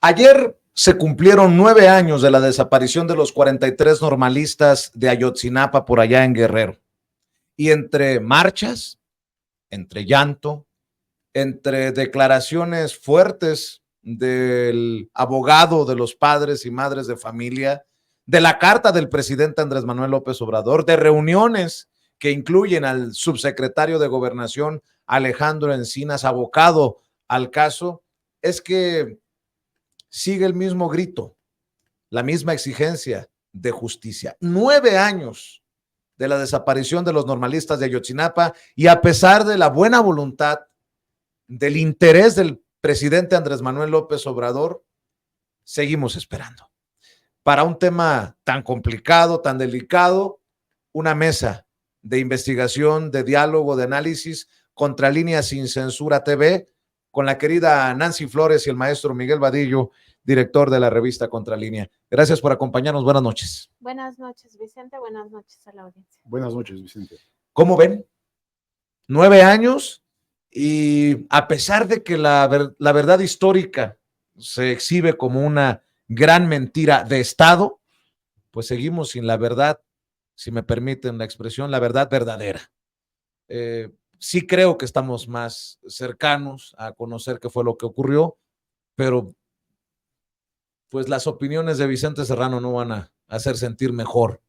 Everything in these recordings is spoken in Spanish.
Ayer se cumplieron 9 años de la desaparición de los 43 normalistas de Ayotzinapa por allá en Guerrero. Y entre marchas, entre llanto, entre declaraciones fuertes del abogado de los padres y madres de familia, de la carta del presidente Andrés Manuel López Obrador, de reuniones que incluyen al subsecretario de Gobernación Alejandro Encinas, abocado al caso, es que sigue el mismo grito, la misma exigencia de justicia. 9 años de la desaparición de los normalistas de Ayotzinapa y a pesar de la buena voluntad, del interés del presidente Andrés Manuel López Obrador, seguimos esperando. Para un tema tan complicado, tan delicado, una mesa de investigación, de diálogo, de análisis, Contralínea Sin Censura TV, con la querida Nancy Flores y el maestro Miguel Vadillo, director de la revista Contralínea. Gracias por acompañarnos. Buenas noches. Buenas noches, Vicente. Buenas noches a la audiencia. Buenas noches, Vicente. ¿Cómo ven? 9 años y a pesar de que la verdad histórica se exhibe como una gran mentira de Estado, pues seguimos sin la verdad, si me permiten la expresión, la verdad verdadera. Sí creo que estamos más cercanos a conocer qué fue lo que ocurrió, pero pues las opiniones de Vicente Serrano no van a hacer sentir mejor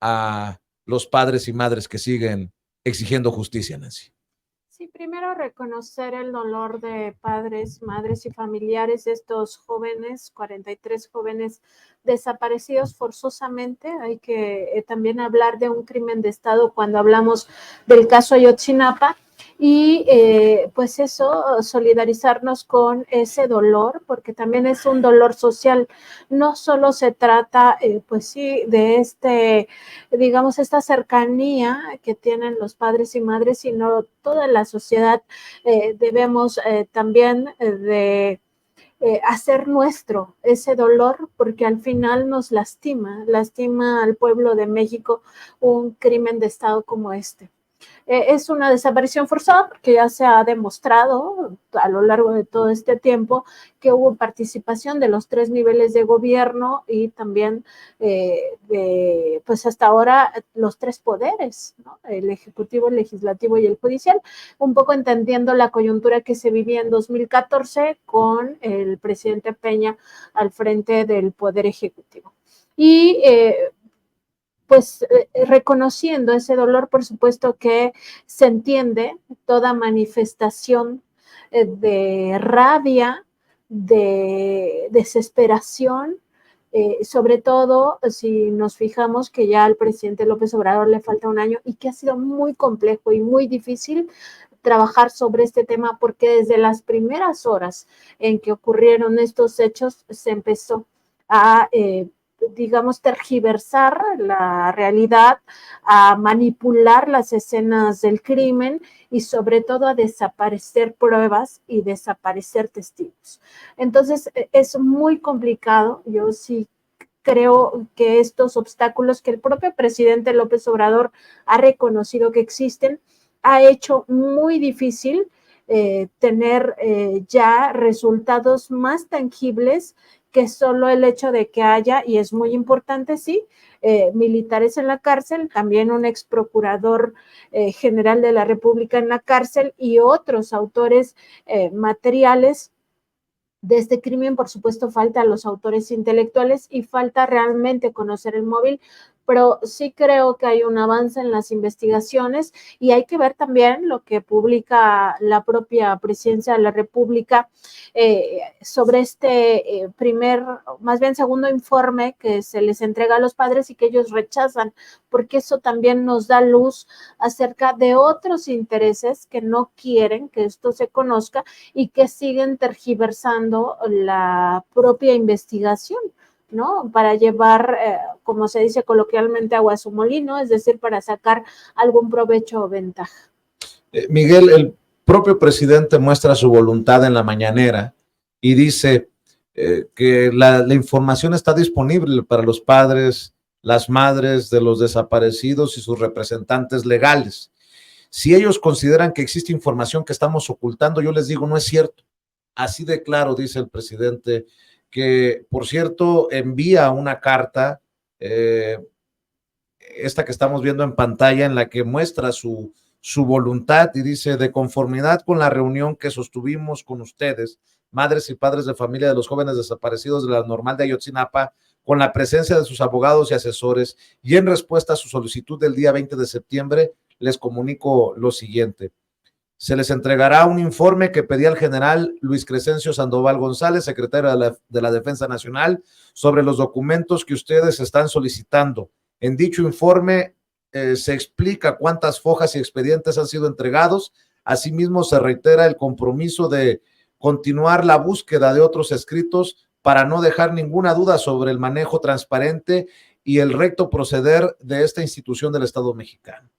a los padres y madres que siguen exigiendo justicia, Nancy. Sí, primero reconocer el dolor de padres, madres y familiares de estos jóvenes, 43 jóvenes desaparecidos forzosamente. Hay que también hablar de un crimen de Estado cuando hablamos del caso Ayotzinapa. Y pues eso, solidarizarnos con ese dolor, porque también es un dolor social. No solo se trata, pues sí, de digamos, esta cercanía que tienen los padres y madres, sino toda la sociedad debemos también de hacer nuestro ese dolor, porque al final nos lastima al pueblo de México un crimen de Estado como este. Es una desaparición forzada porque ya se ha demostrado a lo largo de todo este tiempo que hubo participación de los 3 niveles de gobierno y también pues hasta ahora los 3 poderes, ¿no? El ejecutivo, el legislativo y el judicial, un poco entendiendo la coyuntura que se vivía en 2014 con el presidente Peña al frente del poder ejecutivo. Y pues reconociendo ese dolor, por supuesto que se entiende toda manifestación de rabia, de desesperación, sobre todo si nos fijamos que ya al presidente López Obrador le falta un año y que ha sido muy complejo y muy difícil trabajar sobre este tema porque desde las primeras horas en que ocurrieron estos hechos se empezó a digamos, tergiversar la realidad, a manipular las escenas del crimen y sobre todo a desaparecer pruebas y desaparecer testigos. Entonces, es muy complicado. Yo sí creo que estos obstáculos que el propio presidente López Obrador ha reconocido que existen, ha hecho muy difícil tener ya resultados más tangibles que solo el hecho de que haya, y es muy importante, sí, militares en la cárcel, también un ex procurador general de la República en la cárcel y otros autores materiales de este crimen. Por supuesto, falta los autores intelectuales y falta realmente conocer el móvil, pero sí creo que hay un avance en las investigaciones y hay que ver también lo que publica la propia Presidencia de la República sobre este más bien segundo informe que se les entrega a los padres y que ellos rechazan, porque eso también nos da luz acerca de otros intereses que no quieren que esto se conozca y que siguen tergiversando la propia investigación, ¿no? Para llevar, como se dice coloquialmente, agua a su molino, es decir, para sacar algún provecho o ventaja. Miguel, el propio presidente muestra su voluntad en la mañanera y dice que la información está disponible para los padres, las madres de los desaparecidos y sus representantes legales. Si ellos consideran que existe información que estamos ocultando, yo les digo, no es cierto. Así de claro dice el presidente que, por cierto, envía una carta, esta que estamos viendo en pantalla, en la que muestra su voluntad y dice: de conformidad con la reunión que sostuvimos con ustedes, madres y padres de familia de los jóvenes desaparecidos de la Normal de Ayotzinapa, con la presencia de sus abogados y asesores, y en respuesta a su solicitud del día 20 de septiembre, les comunico lo siguiente. Se les entregará un informe que pedía el general Luis Crescencio Sandoval González, secretario de la Defensa Nacional, sobre los documentos que ustedes están solicitando. En dicho informe se explica cuántas fojas y expedientes han sido entregados. Asimismo, se reitera el compromiso de continuar la búsqueda de otros escritos para no dejar ninguna duda sobre el manejo transparente y el recto proceder de esta institución del Estado mexicano.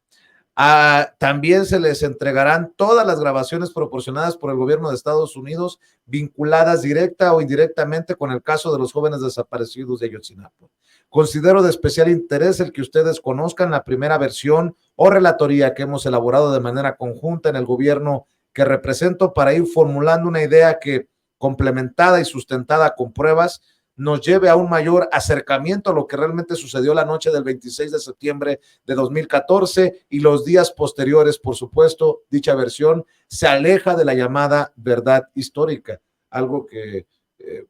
También se les entregarán todas las grabaciones proporcionadas por el gobierno de Estados Unidos vinculadas directa o indirectamente con el caso de los jóvenes desaparecidos de Ayotzinapa. Considero de especial interés el que ustedes conozcan la primera versión o relatoría que hemos elaborado de manera conjunta en el gobierno que represento, para ir formulando una idea que, complementada y sustentada con pruebas, nos lleve a un mayor acercamiento a lo que realmente sucedió la noche del 26 de septiembre de 2014 y los días posteriores. Por supuesto, dicha versión se aleja de la llamada verdad histórica, algo que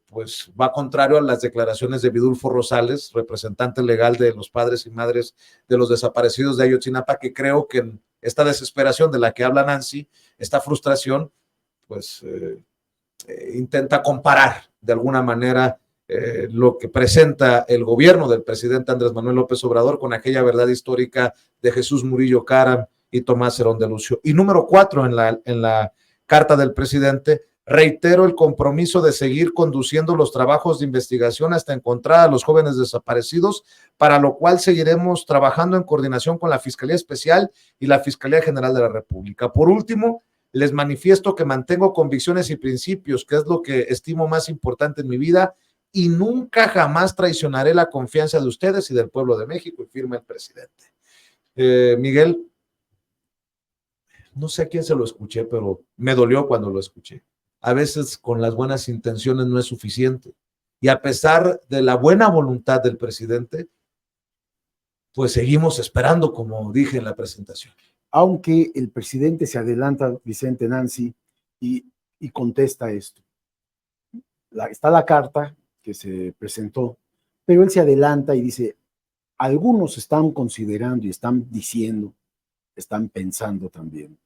pues va contrario a las declaraciones de Vidulfo Rosales, representante legal de los padres y madres de los desaparecidos de Ayotzinapa, que creo que en esta desesperación de la que habla Nancy, esta frustración, pues intenta comparar de alguna manera lo que presenta el gobierno del presidente Andrés Manuel López Obrador con aquella verdad histórica de Jesús Murillo Caram y Tomás Herón de Lucio. Y número 4, en la carta del presidente, reitero el compromiso de seguir conduciendo los trabajos de investigación hasta encontrar a los jóvenes desaparecidos, para lo cual seguiremos trabajando en coordinación con la Fiscalía Especial y la Fiscalía General de la República. Por último, les manifiesto que mantengo convicciones y principios, que es lo que estimo más importante en mi vida, y nunca jamás traicionaré la confianza de ustedes y del pueblo de México, y firma el presidente. Miguel, no sé a quién se lo escuché, pero me dolió cuando lo escuché. A veces con las buenas intenciones no es suficiente. Y a pesar de la buena voluntad del presidente, pues seguimos esperando, como dije en la presentación. Aunque el presidente se adelanta, Vicente, Nancy, y contesta esto. Está la carta que se presentó, pero él se adelanta y dice: algunos están considerando y están diciendo, están pensando también,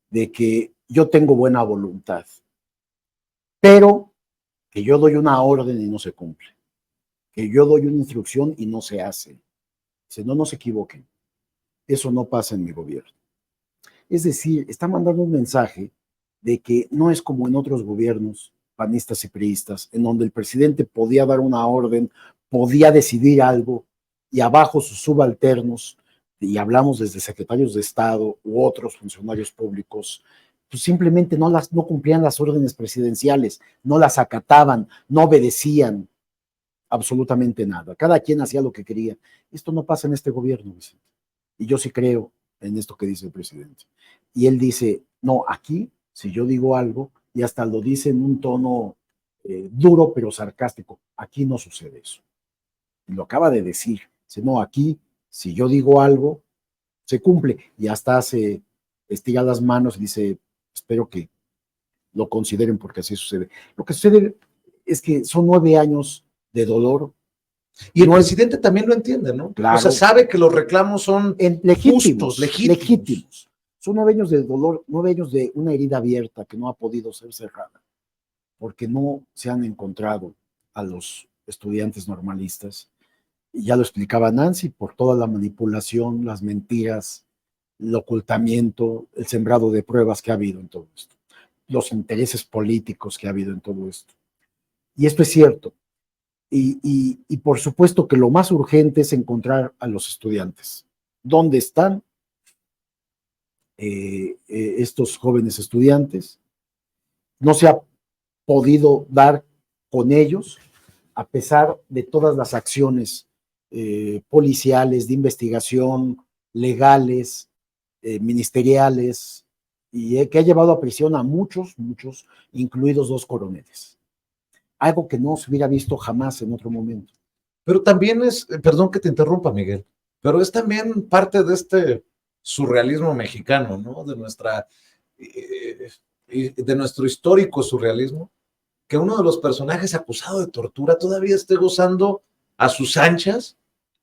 de que yo tengo buena voluntad, pero que yo doy una orden y no se cumple, que yo doy una instrucción y no se hace. Dice: no se equivoquen, eso no pasa en mi gobierno. Es decir, está mandando un mensaje de que no es como en otros gobiernos panistas y priistas, en donde el presidente podía dar una orden, podía decidir algo, y abajo sus subalternos, y hablamos desde secretarios de Estado u otros funcionarios públicos, pues simplemente no cumplían las órdenes presidenciales, no las acataban, no obedecían absolutamente nada. Cada quien hacía lo que quería. Esto no pasa en este gobierno, Vicente. Y yo sí creo en esto que dice el presidente. Y él dice: no, aquí, si yo digo algo, y hasta lo dice en un tono duro pero sarcástico, aquí no sucede eso. Y lo acaba de decir. Dice: no, aquí, si yo digo algo, se cumple. Y hasta estira las manos y dice: espero que lo consideren, porque así sucede. Lo que sucede es que son 9 años de dolor. Y el presidente también lo entiende, ¿no? Claro. O sea, sabe que los reclamos son legítimos, justos, legítimos. Son 9 años de dolor, 9 años de una herida abierta que no ha podido ser cerrada, porque no se han encontrado a los estudiantes normalistas. Y ya lo explicaba Nancy, por toda la manipulación, las mentiras, el ocultamiento, el sembrado de pruebas que ha habido en todo esto, los intereses políticos que ha habido en todo esto. Y esto es cierto. Y por supuesto que lo más urgente es encontrar a los estudiantes. ¿Dónde están estos jóvenes estudiantes? No se ha podido dar con ellos, a pesar de todas las acciones policiales, de investigación, legales, ministeriales, y que ha llevado a prisión a muchos, incluidos 2 coroneles. algo que no se hubiera visto jamás en otro momento. Pero también es, perdón que te interrumpa, Miguel, pero es también parte de este surrealismo mexicano, ¿no? De nuestro histórico surrealismo, que uno de los personajes acusado de tortura todavía esté gozando a sus anchas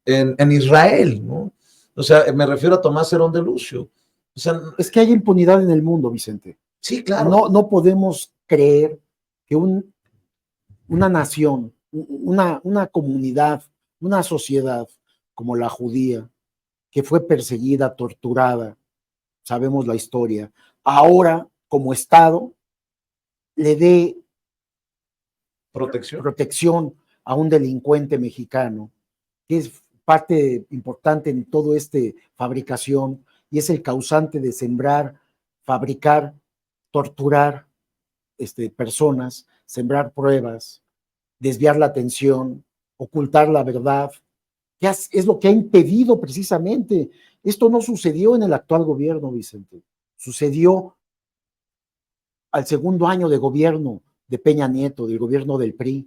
en Israel, ¿no? O sea, me refiero a Tomás Herón de Lucio. O sea, es que hay impunidad en el mundo, Vicente. Sí, claro. No podemos creer que una nación, una comunidad, una sociedad como la judía, que fue perseguida, torturada, sabemos la historia, ahora como Estado le dé protección a un delincuente mexicano, que es parte importante en todo este fabricación y es el causante de sembrar, fabricar, torturar personas, sembrar pruebas, desviar la atención, ocultar la verdad, que es lo que ha impedido precisamente. Esto no sucedió en el actual gobierno, Vicente. Sucedió al segundo año de gobierno de Peña Nieto, del gobierno del PRI,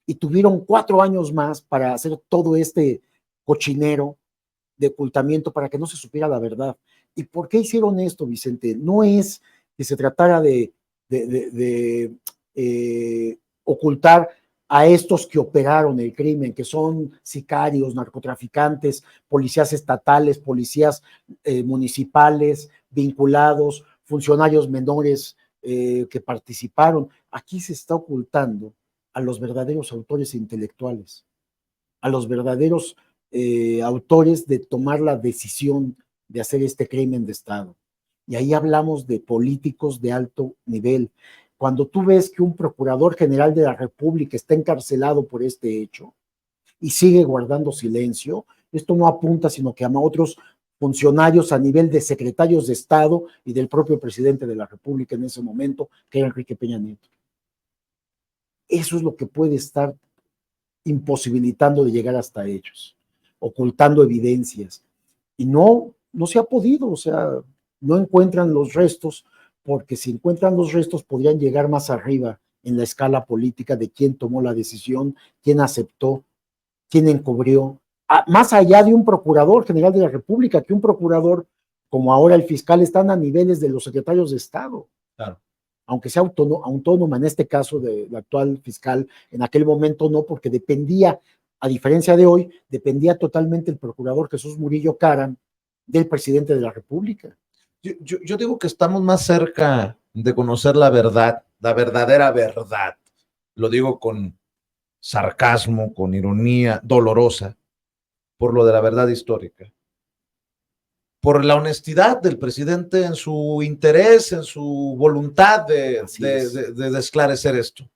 y tuvieron 4 años más para hacer todo este cochinero de ocultamiento para que no se supiera la verdad. ¿Y por qué hicieron esto, Vicente? No es que se tratara de ocultar a estos que operaron el crimen, que son sicarios, narcotraficantes, policías estatales, policías municipales, vinculados, funcionarios menores que participaron. Aquí se está ocultando a los verdaderos autores intelectuales, a los verdaderos autores de tomar la decisión de hacer este crimen de Estado. Y ahí hablamos de políticos de alto nivel. Cuando tú ves que un procurador general de la República está encarcelado por este hecho y sigue guardando silencio, esto no apunta sino que a otros funcionarios a nivel de secretarios de Estado y del propio presidente de la República en ese momento, que era Enrique Peña Nieto. Eso es lo que puede estar imposibilitando de llegar hasta ellos, ocultando evidencias. Y no se ha podido, o sea, no encuentran los restos, porque si encuentran los restos podrían llegar más arriba en la escala política de quién tomó la decisión, quién aceptó, quién encubrió, más allá de un procurador general de la República, que un procurador como ahora el fiscal están a niveles de los secretarios de Estado. Claro. Aunque sea autónoma en este caso del actual fiscal, en aquel momento no, porque dependía, a diferencia de hoy, dependía totalmente el procurador Jesús Murillo Caram del presidente de la República. Yo digo que estamos más cerca de conocer la verdad, la verdadera verdad. Lo digo con sarcasmo, con ironía dolorosa, por lo de la verdad histórica. Por la honestidad del presidente en su interés, en su voluntad de esclarecer esto.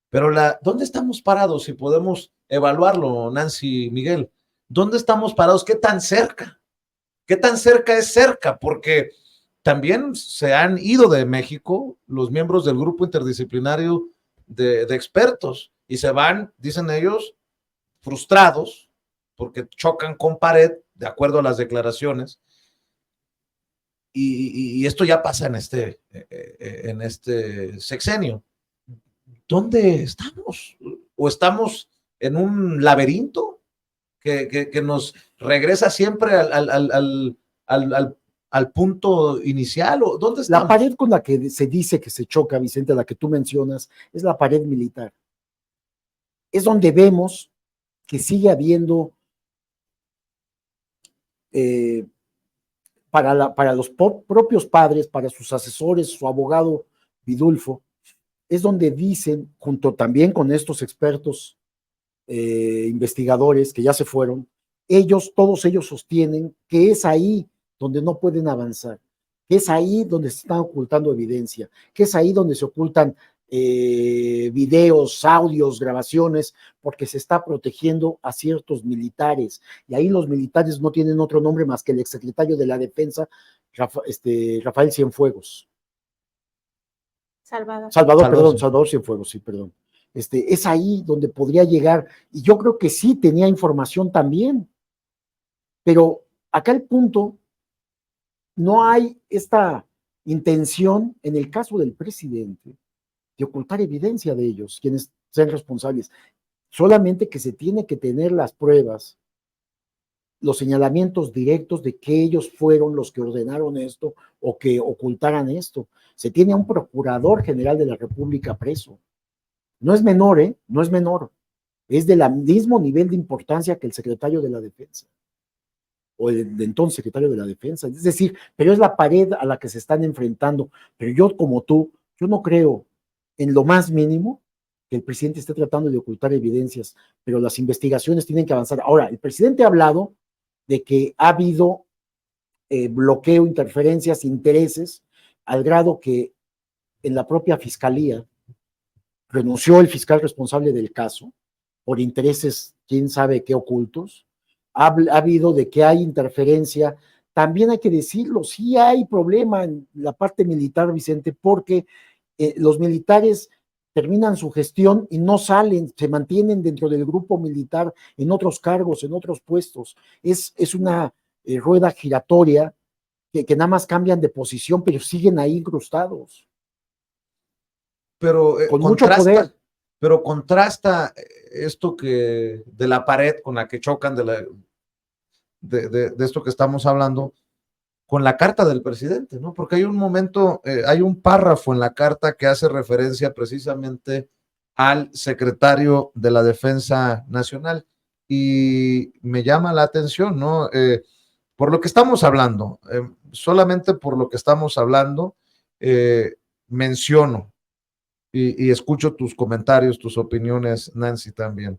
Pero ¿dónde estamos parados? Si podemos evaluarlo, Nancy, Miguel, ¿dónde estamos parados? ¿Qué tan cerca? ¿Qué tan cerca es cerca? Porque también se han ido de México los miembros del grupo interdisciplinario de expertos y se van, dicen ellos, frustrados porque chocan con pared, de acuerdo a las declaraciones, y esto ya pasa en este sexenio. ¿Dónde estamos? ¿O estamos en un laberinto que nos regresa siempre al punto inicial? ¿O dónde estamos? La pared con la que se dice que se choca, Vicente, la que tú mencionas, es la pared militar. Es donde vemos que sigue habiendo para los propios padres, para sus asesores, su abogado Vidulfo, es donde dicen, junto también con estos expertos investigadores que ya se fueron, todos ellos sostienen que es ahí donde no pueden avanzar, que es ahí donde se están ocultando evidencia, que es ahí donde se ocultan videos, audios, grabaciones, porque se está protegiendo a ciertos militares, y ahí los militares no tienen otro nombre más que el exsecretario de la Defensa, Rafael Cienfuegos. Salvador Cienfuegos, sí, perdón. Es ahí donde podría llegar, y yo creo que sí tenía información también, pero acá el punto, no hay esta intención en el caso del presidente de ocultar evidencia de ellos, quienes sean responsables. Solamente que se tiene que tener las pruebas, los señalamientos directos de que ellos fueron los que ordenaron esto o que ocultaran esto. Se tiene a un procurador general de la República preso. No es menor, ¿eh? No es menor. Es del mismo nivel de importancia que el secretario de la Defensa, o el de entonces secretario de la Defensa. Es decir, pero es la pared a la que se están enfrentando. Pero yo, como tú, yo no creo en lo más mínimo que el presidente esté tratando de ocultar evidencias, pero las investigaciones tienen que avanzar. Ahora, el presidente ha hablado de que ha habido bloqueo, interferencias, intereses, al grado que en la propia fiscalía renunció el fiscal responsable del caso por intereses, quién sabe qué ocultos. Ha habido de que hay interferencia. También hay que decirlo, sí hay problema en la parte militar, Vicente, porque los militares terminan su gestión y no salen, se mantienen dentro del grupo militar en otros cargos, en otros puestos. Es una rueda giratoria que nada más cambian de posición, pero siguen ahí incrustados. Pero con mucho poder. Pero contrasta esto que de la pared con la que chocan de esto que estamos hablando con la carta del presidente, ¿no? Porque hay un momento, hay un párrafo en la carta que hace referencia precisamente al secretario de la Defensa Nacional y me llama la atención, ¿no? Por lo que estamos hablando, solamente por lo que estamos hablando, menciono y escucho tus comentarios, tus opiniones, Nancy, también.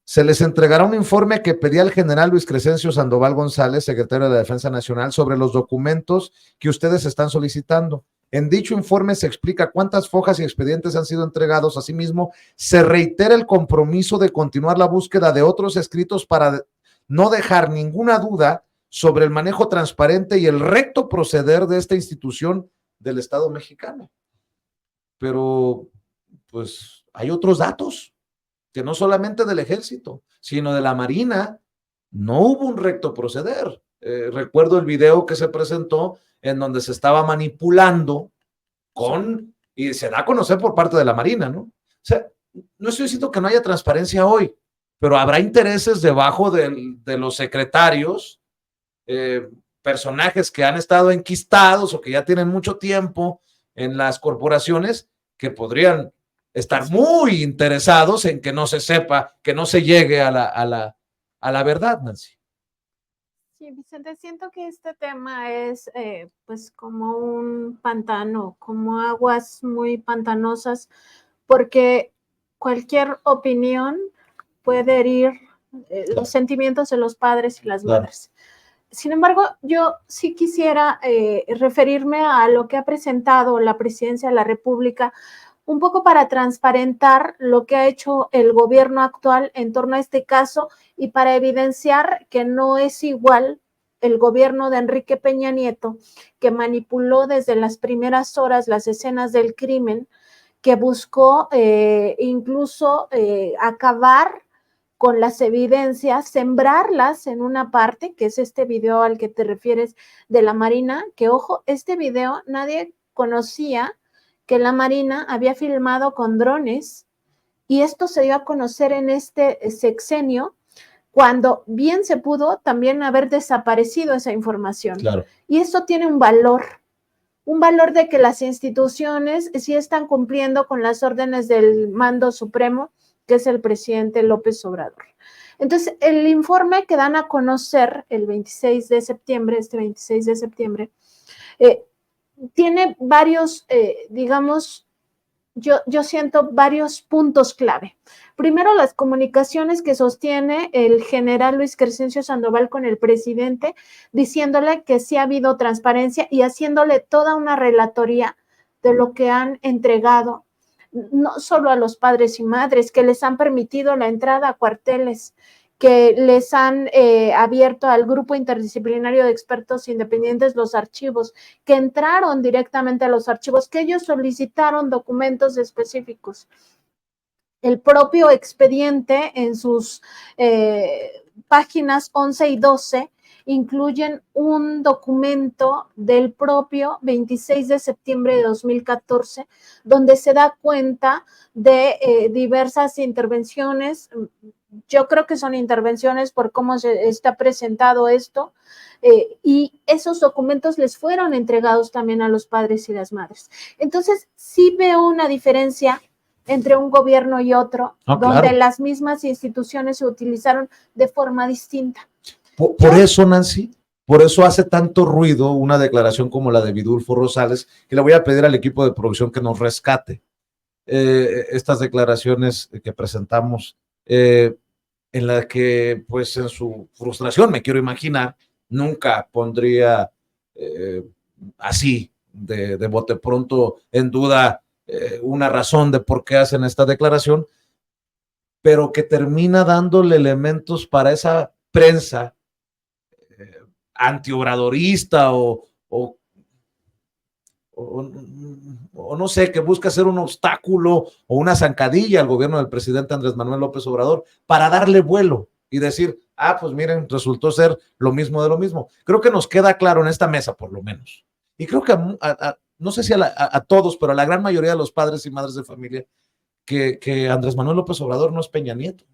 Se les entregará un informe que pedía el general Luis Crescencio Sandoval González, secretario de la Defensa Nacional, sobre los documentos que ustedes están solicitando. En dicho informe se explica cuántas fojas y expedientes han sido entregados. Asimismo, se reitera el compromiso de continuar la búsqueda de otros escritos para no dejar ninguna duda sobre el manejo transparente y el recto proceder de esta institución del Estado mexicano. Pero, pues, hay otros datos que no solamente del ejército, sino de la Marina, no hubo un recto proceder. Recuerdo el video que se presentó en donde se estaba manipulando y se da a conocer por parte de la Marina, ¿no? O sea, no estoy diciendo que no haya transparencia hoy, pero habrá intereses debajo de los secretarios, personajes que han estado enquistados o que ya tienen mucho tiempo en las corporaciones que podrían estar muy interesados en que no se sepa, que no se llegue a la verdad, Nancy. Sí, Vicente, siento que este tema es pues como un pantano, como aguas muy pantanosas, porque cualquier opinión puede herir los sentimientos de los padres y las madres. Sin embargo, yo sí quisiera referirme a lo que ha presentado la Presidencia de la República, un poco para transparentar lo que ha hecho el gobierno actual en torno a este caso y para evidenciar que no es igual el gobierno de Enrique Peña Nieto, que manipuló desde las primeras horas las escenas del crimen, que buscó incluso acabar con las evidencias, sembrarlas en una parte, que es este video al que te refieres de la Marina, que ojo, este video nadie conocía que la Marina había filmado con drones y esto se dio a conocer en este sexenio cuando bien se pudo también haber desaparecido esa información. Claro. Y eso tiene un valor de que las instituciones sí están cumpliendo con las órdenes del mando supremo, que es el presidente López Obrador. Entonces, el informe que dan a conocer el 26 de septiembre, tiene varios, digamos, yo siento varios puntos clave. Primero, las comunicaciones que sostiene el general Luis Crescencio Sandoval con el presidente, diciéndole que sí ha habido transparencia y haciéndole toda una relatoría de lo que han entregado, no solo a los padres y madres, que les han permitido la entrada a cuarteles, que les han abierto al grupo interdisciplinario de expertos independientes los archivos, que entraron directamente a los archivos, que ellos solicitaron documentos específicos. El propio expediente en sus páginas 11 y 12 incluyen un documento del propio 26 de septiembre de 2014, donde se da cuenta de diversas intervenciones. Yo creo que son intervenciones por cómo se está presentado esto, y esos documentos les fueron entregados también a los padres y las madres. Entonces, sí veo una diferencia entre un gobierno y otro, donde claro, las mismas instituciones se utilizaron de forma distinta. Por eso, Nancy, por eso hace tanto ruido una declaración como la de Vidulfo Rosales, que le voy a pedir al equipo de producción que nos rescate estas declaraciones que presentamos, en la que, pues, en su frustración, me quiero imaginar, nunca pondría así, de bote pronto, en duda una razón de por qué hacen esta declaración, pero que termina dándole elementos para esa prensa antiobradorista o no sé, que busca ser un obstáculo o una zancadilla al gobierno del presidente Andrés Manuel López Obrador para darle vuelo y decir, pues miren, resultó ser lo mismo de lo mismo. Creo que nos queda claro en esta mesa, por lo menos. Y creo que no sé si a todos, pero a la gran mayoría de los padres y madres de familia, que Andrés Manuel López Obrador no es Peña Nieto.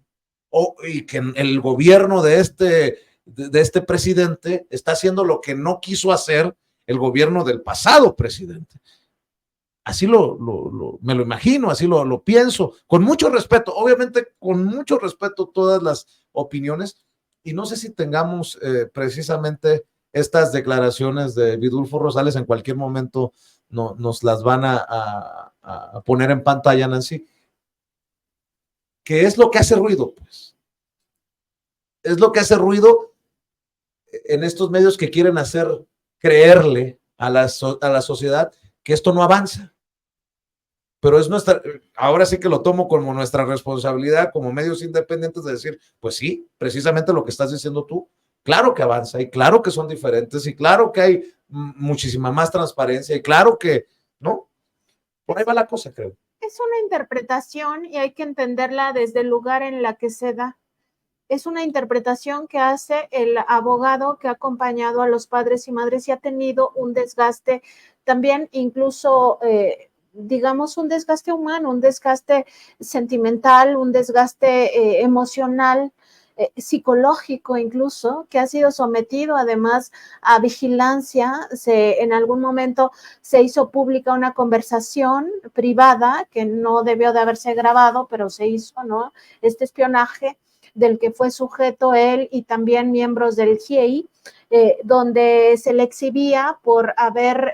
Y que el gobierno de este presidente está haciendo lo que no quiso hacer el gobierno del pasado presidente. Así me lo imagino, así lo pienso, con mucho respeto, obviamente con mucho respeto todas las opiniones, y no sé si tengamos precisamente estas declaraciones de Vidulfo Rosales, en cualquier momento nos las van a poner en pantalla, Nancy, que es lo que hace ruido, pues. Es lo que hace ruido en estos medios que quieren hacer creerle a la sociedad que esto no avanza. Pero es ahora sí que lo tomo como nuestra responsabilidad como medios independientes de decir, pues sí, precisamente lo que estás diciendo tú, claro que avanza y claro que son diferentes y claro que hay muchísima más transparencia y claro que, ¿no? Por ahí va la cosa, creo. Es una interpretación y hay que entenderla desde el lugar en la que se da. Es una interpretación que hace el abogado que ha acompañado a los padres y madres y ha tenido un desgaste también, incluso, digamos, un desgaste humano, un desgaste sentimental, un desgaste emocional, psicológico incluso, que ha sido sometido además a vigilancia. En algún momento se hizo pública una conversación privada que no debió de haberse grabado, pero se hizo, ¿no? Este espionaje del que fue sujeto él y también miembros del GIEI, donde se le exhibía por haber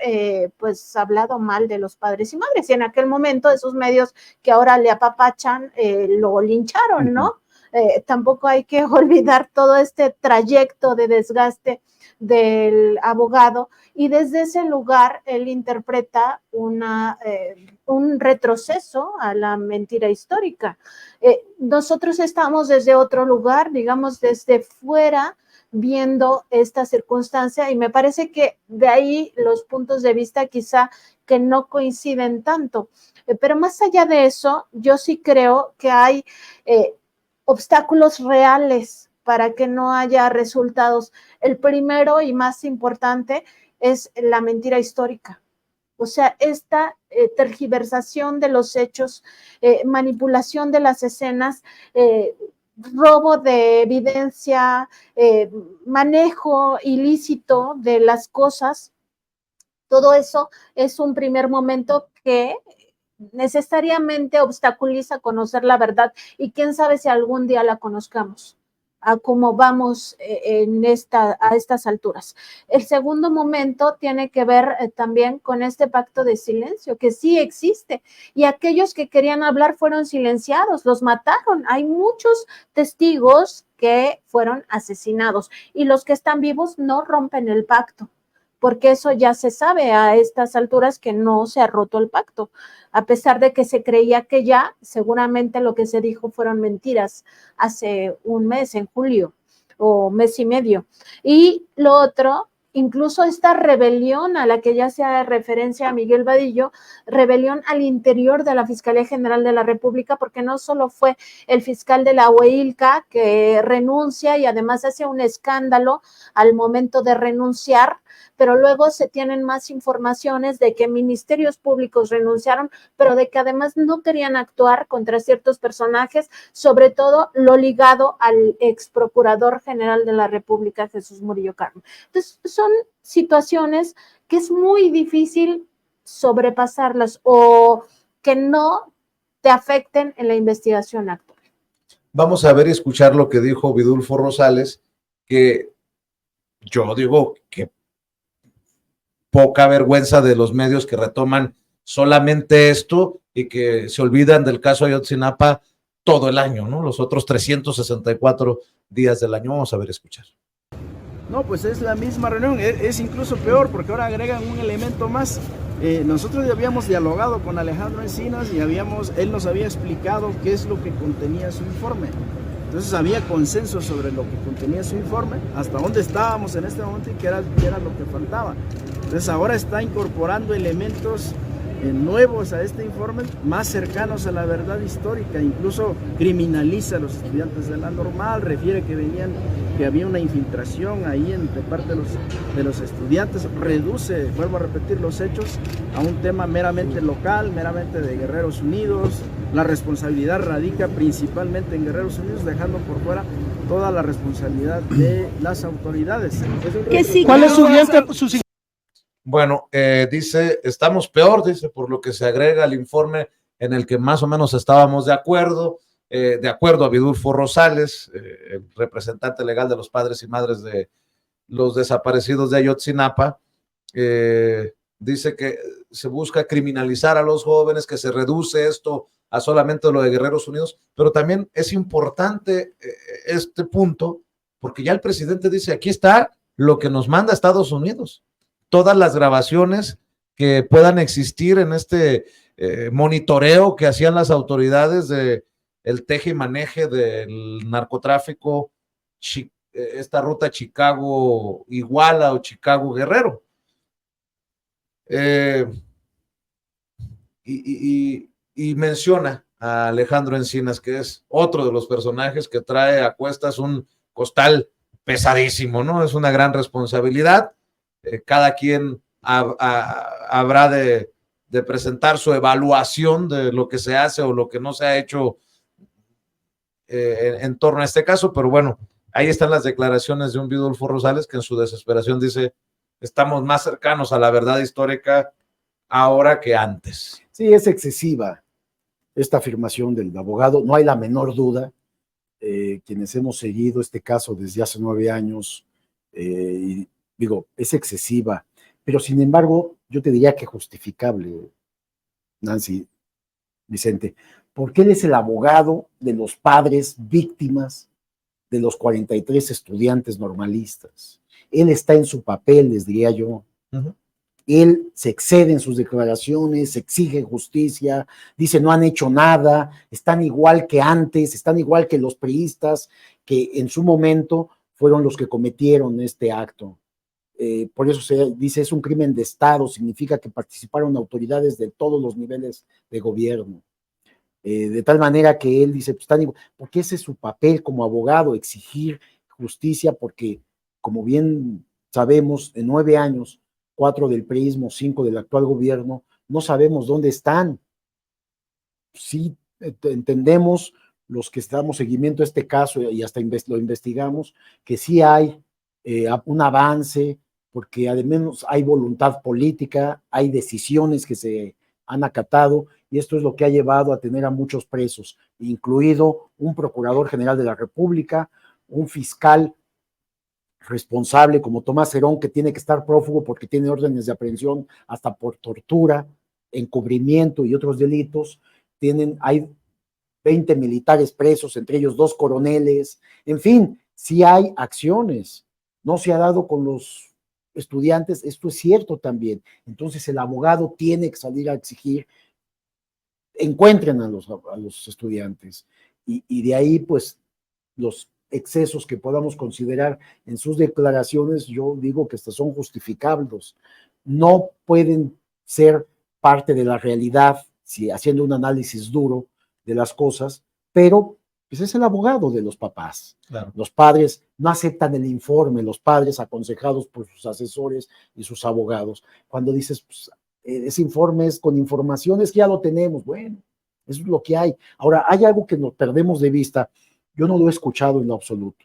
pues hablado mal de los padres y madres, y en aquel momento esos medios que ahora le apapachan lo lincharon, ¿no? Tampoco hay que olvidar todo este trayecto de desgaste del abogado, y desde ese lugar él interpreta un retroceso a la mentira histórica. Nosotros estamos desde otro lugar, digamos desde fuera, viendo esta circunstancia, y me parece que de ahí los puntos de vista quizá que no coinciden tanto, pero más allá de eso, yo sí creo que hay obstáculos reales para que no haya resultados. El primero y más importante es la mentira histórica. O sea, esta tergiversación de los hechos, manipulación de las escenas, robo de evidencia, manejo ilícito de las cosas, todo eso es un primer momento que necesariamente obstaculiza conocer la verdad, y quién sabe si algún día la conozcamos a cómo vamos a estas alturas. El segundo momento tiene que ver también con este pacto de silencio que sí existe, y aquellos que querían hablar fueron silenciados, los mataron. Hay muchos testigos que fueron asesinados y los que están vivos no rompen el pacto, porque eso ya se sabe a estas alturas que no se ha roto el pacto, a pesar de que se creía que ya, seguramente lo que se dijo fueron mentiras hace un mes, en julio, o mes y medio. Y lo otro incluso esta rebelión a la que ya se hace referencia a Miguel Vadillo, rebelión al interior de la Fiscalía General de la República, porque no solo fue el fiscal de la UEILCA que renuncia y además hace un escándalo al momento de renunciar, pero luego se tienen más informaciones de que ministerios públicos renunciaron, pero de que además no querían actuar contra ciertos personajes, sobre todo lo ligado al ex procurador general de la República, Jesús Murillo Caram. Entonces, son situaciones que es muy difícil sobrepasarlas o que no te afecten en la investigación actual. Vamos a ver y escuchar lo que dijo Vidulfo Rosales, que yo digo que poca vergüenza de los medios que retoman solamente esto y que se olvidan del caso Ayotzinapa todo el año, ¿no? Los otros 364 días del año. Vamos a ver, escuchar. No, pues es la misma reunión, es incluso peor porque ahora agregan un elemento más. Nosotros ya habíamos dialogado con Alejandro Encinas y él nos había explicado qué es lo que contenía su informe. Entonces había consenso sobre lo que contenía su informe, hasta dónde estábamos en este momento y qué era lo que faltaba. Entonces ahora está incorporando elementos nuevos a este informe, más cercanos a la verdad histórica, incluso criminaliza a los estudiantes de la Normal, refiere que había una infiltración ahí de parte de los estudiantes, reduce, vuelvo a repetir, los hechos a un tema meramente local, meramente de Guerreros Unidos. La responsabilidad radica principalmente en Guerreros Unidos, dejando por fuera toda la responsabilidad de las autoridades. ¿Cuál es su Bueno, dice, estamos peor, dice, por lo que se agrega al informe en el que más o menos estábamos de acuerdo a Vidulfo Rosales, el representante legal de los padres y madres de los desaparecidos de Ayotzinapa. Dice que se busca criminalizar a los jóvenes, que se reduce esto a solamente lo de Guerreros Unidos, pero también es importante este punto, porque ya el presidente dice, aquí está lo que nos manda Estados Unidos. Todas las grabaciones que puedan existir en este monitoreo que hacían las autoridades de el teje y maneje del narcotráfico, esta ruta Chicago-Iguala o Chicago-Guerrero. Y menciona a Alejandro Encinas, que es otro de los personajes que trae a cuestas un costal pesadísimo, ¿no? Es una gran responsabilidad. Cada quien habrá de presentar su evaluación de lo que se hace o lo que no se ha hecho en torno a este caso, pero bueno, ahí están las declaraciones de un Vidulfo Rosales que en su desesperación dice, estamos más cercanos a la verdad histórica ahora que antes. Sí, es excesiva esta afirmación del abogado, no hay la menor duda. Quienes hemos seguido este caso desde hace 9 años, y digo, es excesiva, pero sin embargo, yo te diría que justificable, Nancy, Vicente, porque él es el abogado de los padres víctimas de los 43 estudiantes normalistas. Él está en su papel, les diría yo. Uh-huh. Él se excede en sus declaraciones, exige justicia, dice no han hecho nada, están igual que antes, están igual que los priistas, que en su momento fueron los que cometieron este acto. Por eso se dice es un crimen de Estado, significa que participaron autoridades de todos los niveles de gobierno. De tal manera que él dice, pues están igual, porque ese es su papel como abogado, exigir justicia, porque como bien sabemos, en 9 años, 4 del priismo, 5 del actual gobierno, no sabemos dónde están. Sí, entendemos los que damos seguimiento a este caso y hasta lo investigamos, que sí hay un avance, porque además hay voluntad política, hay decisiones que se han acatado, y esto es lo que ha llevado a tener a muchos presos, incluido un procurador general de la República, un fiscal responsable como Tomás Herón, que tiene que estar prófugo porque tiene órdenes de aprehensión hasta por tortura, encubrimiento y otros delitos. Hay 20 militares presos, entre ellos 2 coroneles. En fin, sí hay acciones. No se ha dado con los estudiantes, esto es cierto también. Entonces el abogado tiene que salir a exigir, encuentren a los estudiantes. Y de ahí, pues, los excesos que podamos considerar en sus declaraciones, yo digo que estos son justificables. No pueden ser parte de la realidad, si haciendo un análisis duro de las cosas, pero pues es el abogado de los papás. Claro. Los padres no aceptan el informe, los padres aconsejados por sus asesores y sus abogados. Cuando dices, pues, ese informe es con informaciones que ya lo tenemos, bueno, eso es lo que hay. Ahora, hay algo que nos perdemos de vista, yo no lo he escuchado en lo absoluto.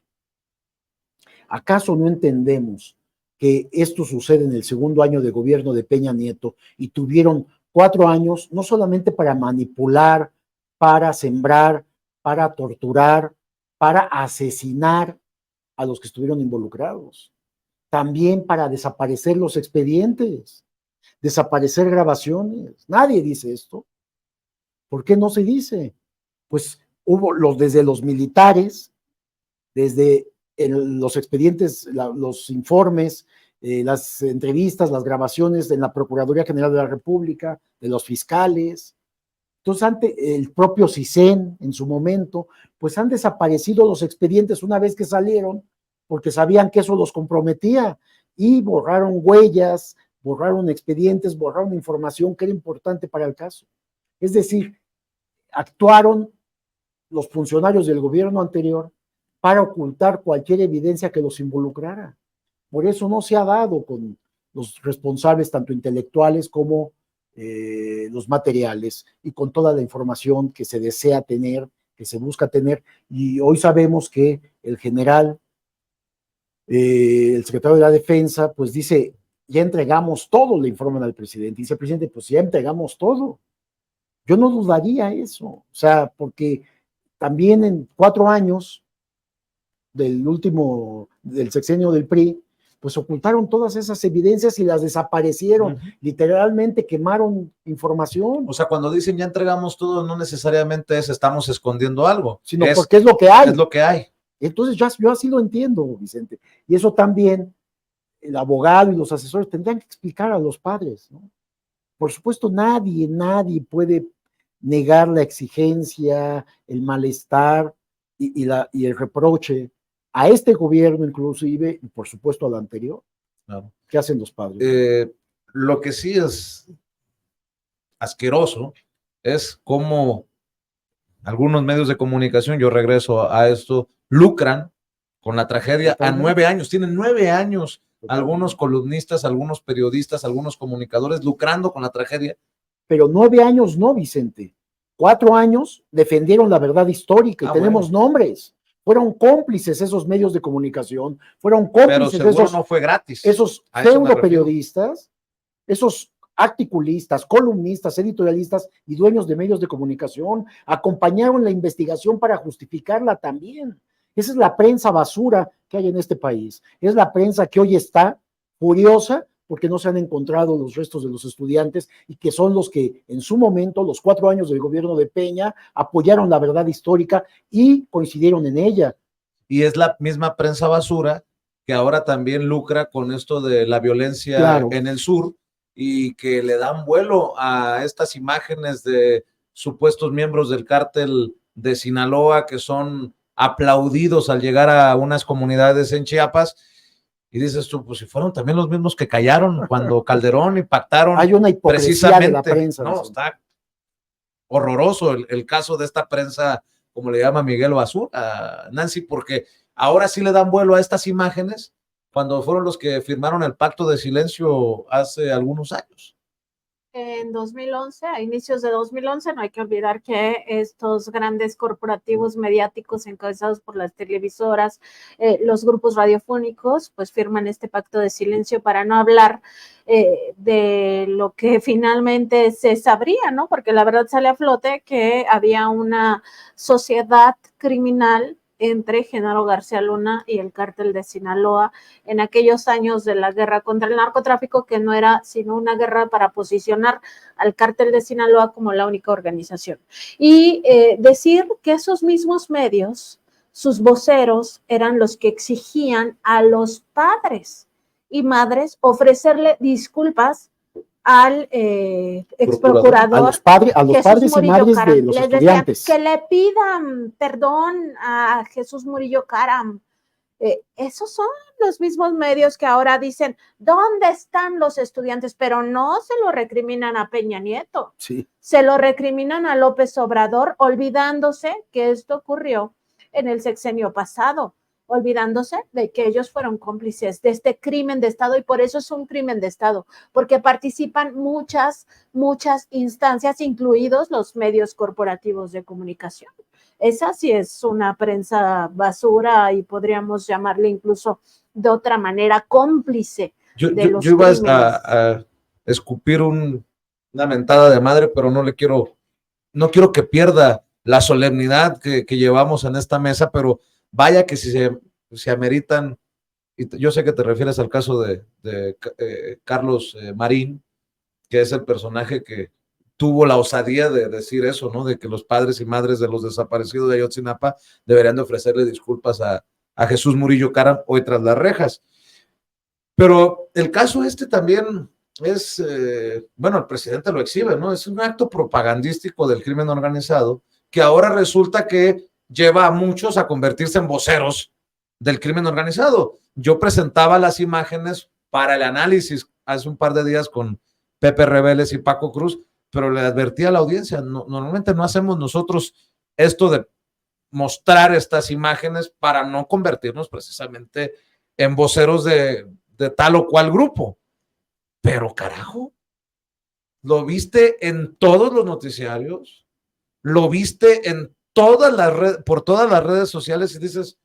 ¿Acaso no entendemos que esto sucede en el segundo año de gobierno de Peña Nieto y tuvieron 4 años no solamente para manipular, para sembrar, para torturar, para asesinar a los que estuvieron involucrados, también para desaparecer los expedientes, desaparecer grabaciones? Nadie dice esto. ¿Por qué no se dice? Pues hubo desde los militares, desde los expedientes, los informes, las entrevistas, las grabaciones en la Procuraduría General de la República, de los fiscales. Entonces, ante el propio CISEN en su momento, pues han desaparecido los expedientes una vez que salieron, porque sabían que eso los comprometía y borraron huellas, borraron expedientes, borraron información que era importante para el caso. Es decir, actuaron los funcionarios del gobierno anterior para ocultar cualquier evidencia que los involucrara. Por eso no se ha dado con los responsables, tanto intelectuales como los materiales, y con toda la información que se desea tener, que se busca tener. Y hoy sabemos que el general, el secretario de la Defensa, pues dice, ya entregamos todo, le informan al presidente. Dice el presidente, pues ya entregamos todo. Yo no dudaría eso, o sea, porque también en 4 años del sexenio del PRI, pues ocultaron todas esas evidencias y las desaparecieron, literalmente quemaron información. O sea, cuando dicen ya entregamos todo, no necesariamente es estamos escondiendo algo, sino porque es lo que hay. Es lo que hay. Entonces yo así lo entiendo, Vicente. Y eso también el abogado y los asesores tendrían que explicar a los padres, ¿no? Por supuesto, nadie puede negar la exigencia, el malestar y el reproche a este gobierno inclusive, y por supuesto al anterior. Claro. ¿Qué hacen los padres? Lo que sí es asqueroso es cómo algunos medios de comunicación, yo regreso a esto, lucran con la tragedia a 9 años. Tienen 9 años algunos columnistas, algunos periodistas, algunos comunicadores lucrando con la tragedia. Pero 9 años no, Vicente. 4 años defendieron la verdad histórica y tenemos nombres. Fueron cómplices esos medios de comunicación, fueron cómplices pero seguro no fue gratis. Esos pseudo periodistas, esos articulistas, columnistas, editorialistas y dueños de medios de comunicación acompañaron la investigación para justificarla también. Esa es la prensa basura que hay en este país. Es la prensa que hoy está furiosa porque no se han encontrado los restos de los estudiantes y que son los que en su momento, los 4 años del gobierno de Peña, apoyaron la verdad histórica y coincidieron en ella. Y es la misma prensa basura que ahora también lucra con esto de la violencia en el sur y que le dan vuelo a estas imágenes de supuestos miembros del cártel de Sinaloa que son aplaudidos al llegar a unas comunidades en Chiapas. Y dices tú, pues si fueron también los mismos que callaron cuando Calderón y pactaron. Hay una hipocresía de la prensa. No, está horroroso el caso de esta prensa, como le llama Miguel Basura, Nancy, porque ahora sí le dan vuelo a estas imágenes cuando fueron los que firmaron el pacto de silencio hace algunos años. En 2011, a inicios de 2011, no hay que olvidar que estos grandes corporativos mediáticos encabezados por las televisoras, los grupos radiofónicos, pues firman este pacto de silencio para no hablar de lo que finalmente se sabría, ¿no? Porque la verdad sale a flote que había una sociedad criminal entre Genaro García Luna y el cártel de Sinaloa en aquellos años de la guerra contra el narcotráfico, que no era sino una guerra para posicionar al cártel de Sinaloa como la única organización. Y decir que esos mismos medios, sus voceros, eran los que exigían a los padres y madres ofrecerle disculpas al ex procurador, a los padres y Murillo madres Caram. de los Les estudiantes. decía que le pidan perdón a Jesús Murillo Caram. Esos son los mismos medios que ahora dicen, ¿dónde están los estudiantes? Pero no se lo recriminan a Peña Nieto, sí. Se lo recriminan a López Obrador, olvidándose que esto ocurrió en el sexenio pasado, olvidándose de que ellos fueron cómplices de este crimen de Estado, y por eso es un crimen de Estado, porque participan muchas instancias, incluidos los medios corporativos de comunicación. Esa sí es una prensa basura, y podríamos llamarle incluso de otra manera cómplice de los yo iba crímenes. a escupir una mentada de madre, pero no quiero que pierda la solemnidad que llevamos en esta mesa, pero vaya que si se ameritan, y yo sé que te refieres al caso de Carlos Marín, que es el personaje que tuvo la osadía de decir eso, ¿no? De que los padres y madres de los desaparecidos de Ayotzinapa deberían de ofrecerle disculpas a Jesús Murillo Caram hoy tras las rejas. Pero el caso también es, bueno, el presidente lo exhibe, ¿no? Es un acto propagandístico del crimen organizado que ahora resulta que lleva a muchos a convertirse en voceros del crimen organizado. Yo presentaba las imágenes para el análisis hace un par de días con Pepe Rebeles y Paco Cruz, pero le advertí a la audiencia, normalmente no hacemos nosotros esto de mostrar estas imágenes para no convertirnos precisamente en voceros de tal o cual grupo. Pero carajo, lo viste en todos los noticiarios, lo viste en por todas las redes sociales, y dices,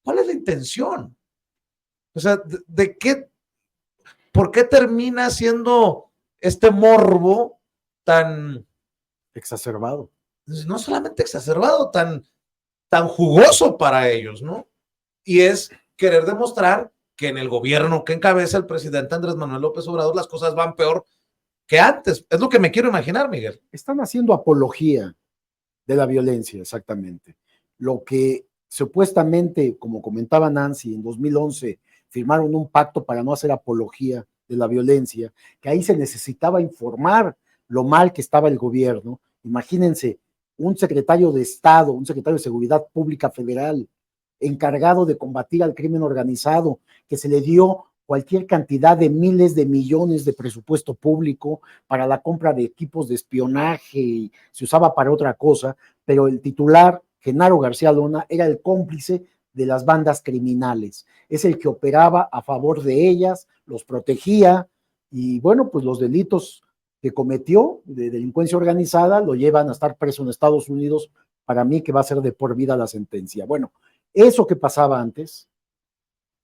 ¿cuál es la intención? O sea, ¿de qué? ¿Por qué termina siendo este morbo tan exacerbado? No solamente exacerbado, tan jugoso para ellos, ¿no? Y es querer demostrar que en el gobierno que encabeza el presidente Andrés Manuel López Obrador las cosas van peor que antes. Es lo que me quiero imaginar, Miguel. Están haciendo apología de la violencia, exactamente. Lo que supuestamente, como comentaba Nancy, en 2011 firmaron un pacto para no hacer apología de la violencia, que ahí se necesitaba informar lo mal que estaba el gobierno. Imagínense, un secretario de Estado, un secretario de Seguridad Pública Federal, encargado de combatir al crimen organizado, que se le dio cualquier cantidad de miles de millones de presupuesto público para la compra de equipos de espionaje, y se usaba para otra cosa, pero el titular, Genaro García Luna, era el cómplice de las bandas criminales, es el que operaba a favor de ellas, los protegía, y bueno, pues los delitos que cometió de delincuencia organizada lo llevan a estar preso en Estados Unidos. Para mí que va a ser de por vida la sentencia. Bueno, eso que pasaba antes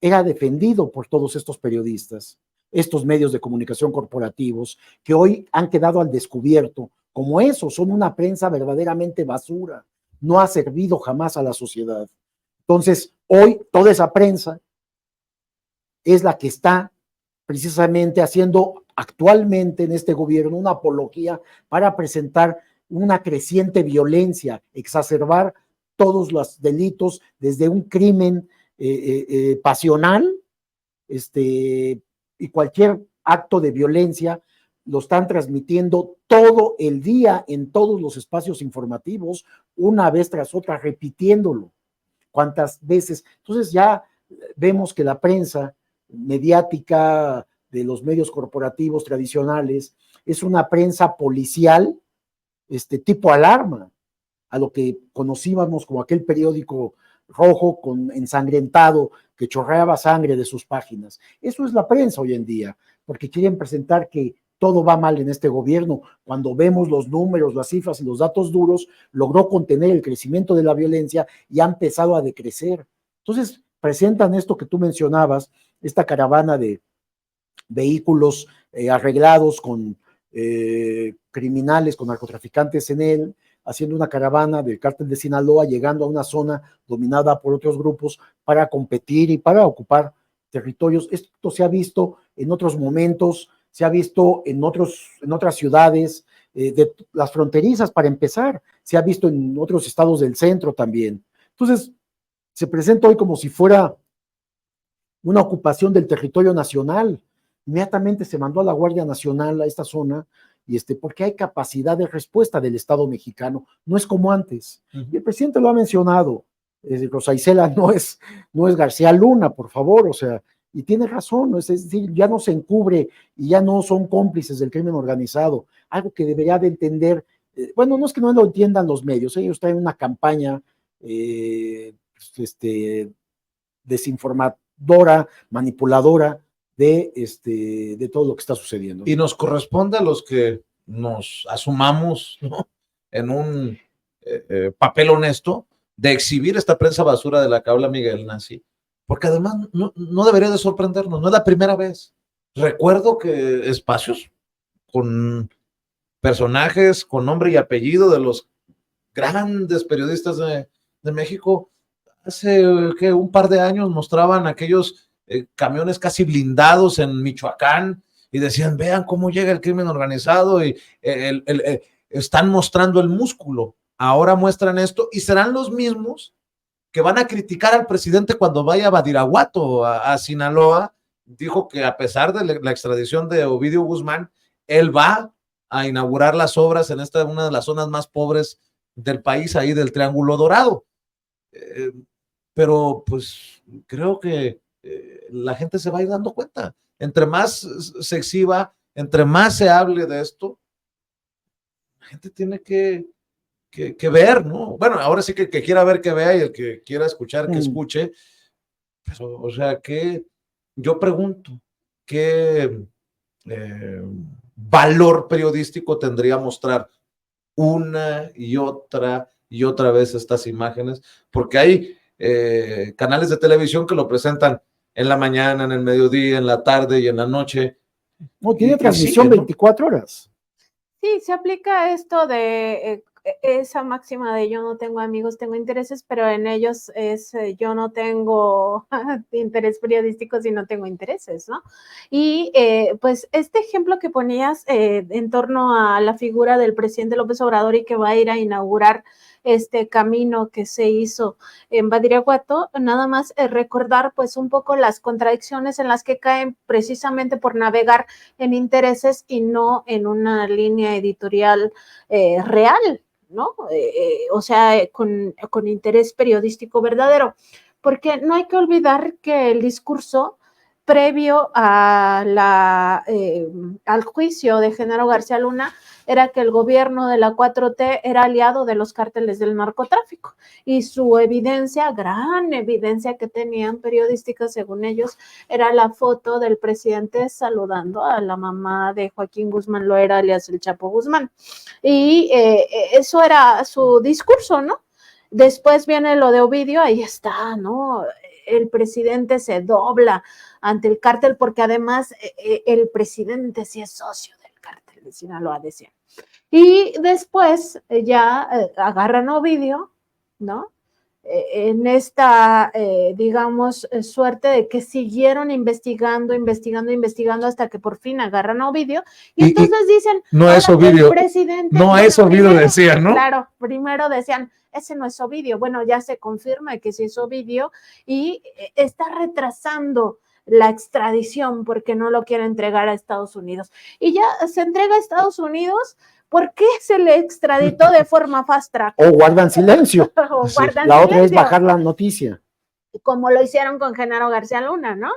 era defendido por todos estos periodistas, estos medios de comunicación corporativos, que hoy han quedado al descubierto como eso, son una prensa verdaderamente basura, no ha servido jamás a la sociedad. Entonces, hoy toda esa prensa es la que está precisamente haciendo actualmente en este gobierno una apología para presentar una creciente violencia, exacerbar todos los delitos, desde un crimen pasional, y cualquier acto de violencia, lo están transmitiendo todo el día en todos los espacios informativos, una vez tras otra, repitiéndolo. ¿Cuántas veces? Entonces ya vemos que la prensa mediática de los medios corporativos tradicionales es una prensa policial, tipo alarma, a lo que conocíamos como aquel periódico rojo ensangrentado que chorreaba sangre de sus páginas. Eso es la prensa hoy en día, porque quieren presentar que todo va mal en este gobierno. Cuando vemos los números, las cifras y los datos duros, logró contener el crecimiento de la violencia y ha empezado a decrecer. Entonces, presentan esto que tú mencionabas, esta caravana de vehículos arreglados con criminales, con narcotraficantes en él, haciendo una caravana del cártel de Sinaloa, llegando a una zona dominada por otros grupos para competir y para ocupar territorios. Esto se ha visto en otros momentos, se ha visto en otras ciudades, de las fronterizas para empezar, se ha visto en otros estados del centro también. Entonces, se presenta hoy como si fuera una ocupación del territorio nacional. Inmediatamente se mandó a la Guardia Nacional a esta zona, porque hay capacidad de respuesta del Estado mexicano, no es como antes. Y el presidente lo ha mencionado, Rosa Isela no es García Luna, por favor, o sea, y tiene razón, ¿no? Es decir, ya no se encubre y ya no son cómplices del crimen organizado, algo que debería de entender, bueno, no es que no lo entiendan los medios, ellos traen una campaña desinformadora, manipuladora de todo lo que está sucediendo. Y nos corresponde a los que nos asumamos, ¿no?, en un papel honesto de exhibir esta prensa basura de la que habla Miguel Nazi, porque además no debería de sorprendernos, no es la primera vez. Recuerdo que espacios con personajes con nombre y apellido de los grandes periodistas de México, hace un par de años mostraban aquellos camiones casi blindados en Michoacán y decían, vean cómo llega el crimen organizado y están mostrando el músculo. Ahora muestran esto y serán los mismos que van a criticar al presidente cuando vaya a Badiraguato, a Sinaloa. Dijo que a pesar de la extradición de Ovidio Guzmán, él va a inaugurar las obras en una de las zonas más pobres del país, ahí del Triángulo Dorado. Pero pues creo que la gente se va a ir dando cuenta. Entre más se exhiba, entre más se hable de esto, la gente tiene que ver, ¿no? Bueno, ahora sí que el que quiera ver, que vea, y el que quiera escuchar, que escuche. Pero, o sea, que yo pregunto, ¿qué valor periodístico tendría mostrar una y otra vez estas imágenes? Porque hay canales de televisión que lo presentan en la mañana, en el mediodía, en la tarde y en la noche. No, tiene transmisión 24 horas. Sí, se aplica esto de esa máxima de yo no tengo amigos, tengo intereses, pero en ellos es yo no tengo interés periodístico si no tengo intereses, ¿no? Y pues este ejemplo que ponías en torno a la figura del presidente López Obrador y que va a ir a inaugurar este camino que se hizo en Badiraguato, nada más recordar pues un poco las contradicciones en las que caen precisamente por navegar en intereses y no en una línea editorial real, ¿no? O sea, con interés periodístico verdadero, porque no hay que olvidar que el discurso previo a al juicio de Genaro García Luna era que el gobierno de la 4T era aliado de los cárteles del narcotráfico y su evidencia, gran evidencia que tenían periodística según ellos, era la foto del presidente saludando a la mamá de Joaquín Guzmán Loera, alias el Chapo Guzmán. Y eso era su discurso, ¿no? Después viene lo de Ovidio, ahí está, ¿no? El presidente se dobla ante el cártel porque además el presidente sí es socio del cártel de Sinaloa, decía. Y después ya agarran a Ovidio, ¿no? En esta, digamos, suerte de que siguieron investigando hasta que por fin agarran a Ovidio y entonces dicen, no es Ovidio, presidente, no es Ovidio, decían, ¿no? Claro, primero decían, ese no es Ovidio, bueno, ya se confirma que sí es Ovidio y está retrasando la extradición porque no lo quiere entregar a Estados Unidos. Y ya se entrega a Estados Unidos. ¿Por qué se le extraditó de forma fast track? O guardan silencio. La otra es bajar la noticia. Como lo hicieron con Genaro García Luna, ¿no?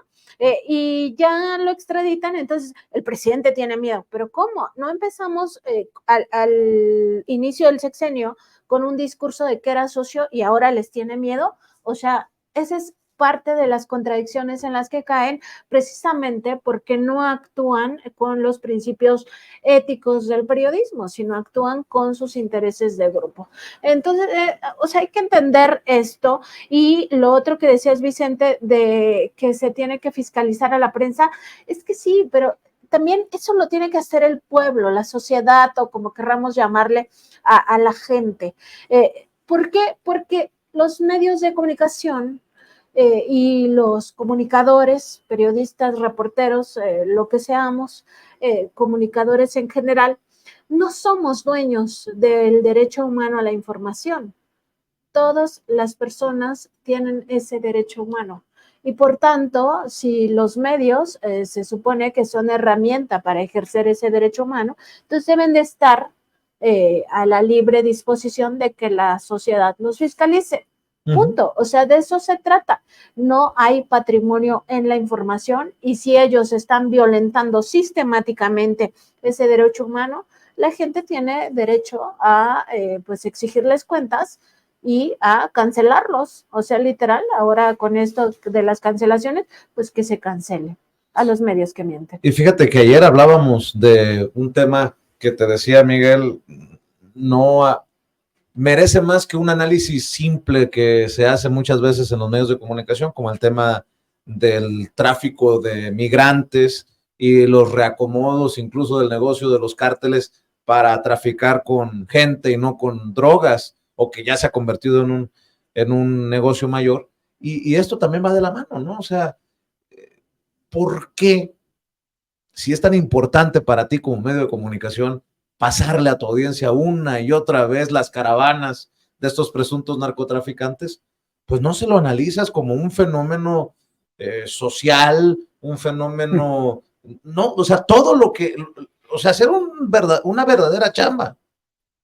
Y ya lo extraditan, entonces el presidente tiene miedo. ¿Pero cómo? No empezamos al inicio del sexenio con un discurso de que era socio y ahora les tiene miedo. O sea, ese es parte de las contradicciones en las que caen precisamente porque no actúan con los principios éticos del periodismo, sino actúan con sus intereses de grupo. Entonces, o sea, hay que entender esto. Y lo otro que decías, Vicente, de que se tiene que fiscalizar a la prensa, es que sí, pero también eso lo tiene que hacer el pueblo, la sociedad o como querramos llamarle a la gente. ¿Por qué? Porque los medios de comunicación y los comunicadores, periodistas, reporteros, lo que seamos, comunicadores en general, no somos dueños del derecho humano a la información. Todas las personas tienen ese derecho humano Y por tanto, si los medios se supone que son herramienta para ejercer ese derecho humano, entonces deben de estar a la libre disposición de que la sociedad los fiscalice. Punto. O sea, de eso se trata. No hay patrimonio en la información y si ellos están violentando sistemáticamente ese derecho humano, la gente tiene derecho a pues exigirles cuentas y a cancelarlos. O sea, literal, ahora con esto de las cancelaciones, pues que se cancele a los medios que mienten. Y fíjate que ayer hablábamos de un tema que te decía Miguel, no merece más que un análisis simple que se hace muchas veces en los medios de comunicación, como el tema del tráfico de migrantes y los reacomodos, incluso del negocio de los cárteles para traficar con gente y no con drogas, o que ya se ha convertido en un negocio mayor. Y esto también va de la mano, ¿no? O sea, ¿por qué, si es tan importante para ti como medio de comunicación, pasarle a tu audiencia una y otra vez las caravanas de estos presuntos narcotraficantes, pues no se lo analizas como un fenómeno social, un fenómeno, no, o sea, todo lo que, o sea, hacer una verdadera chamba.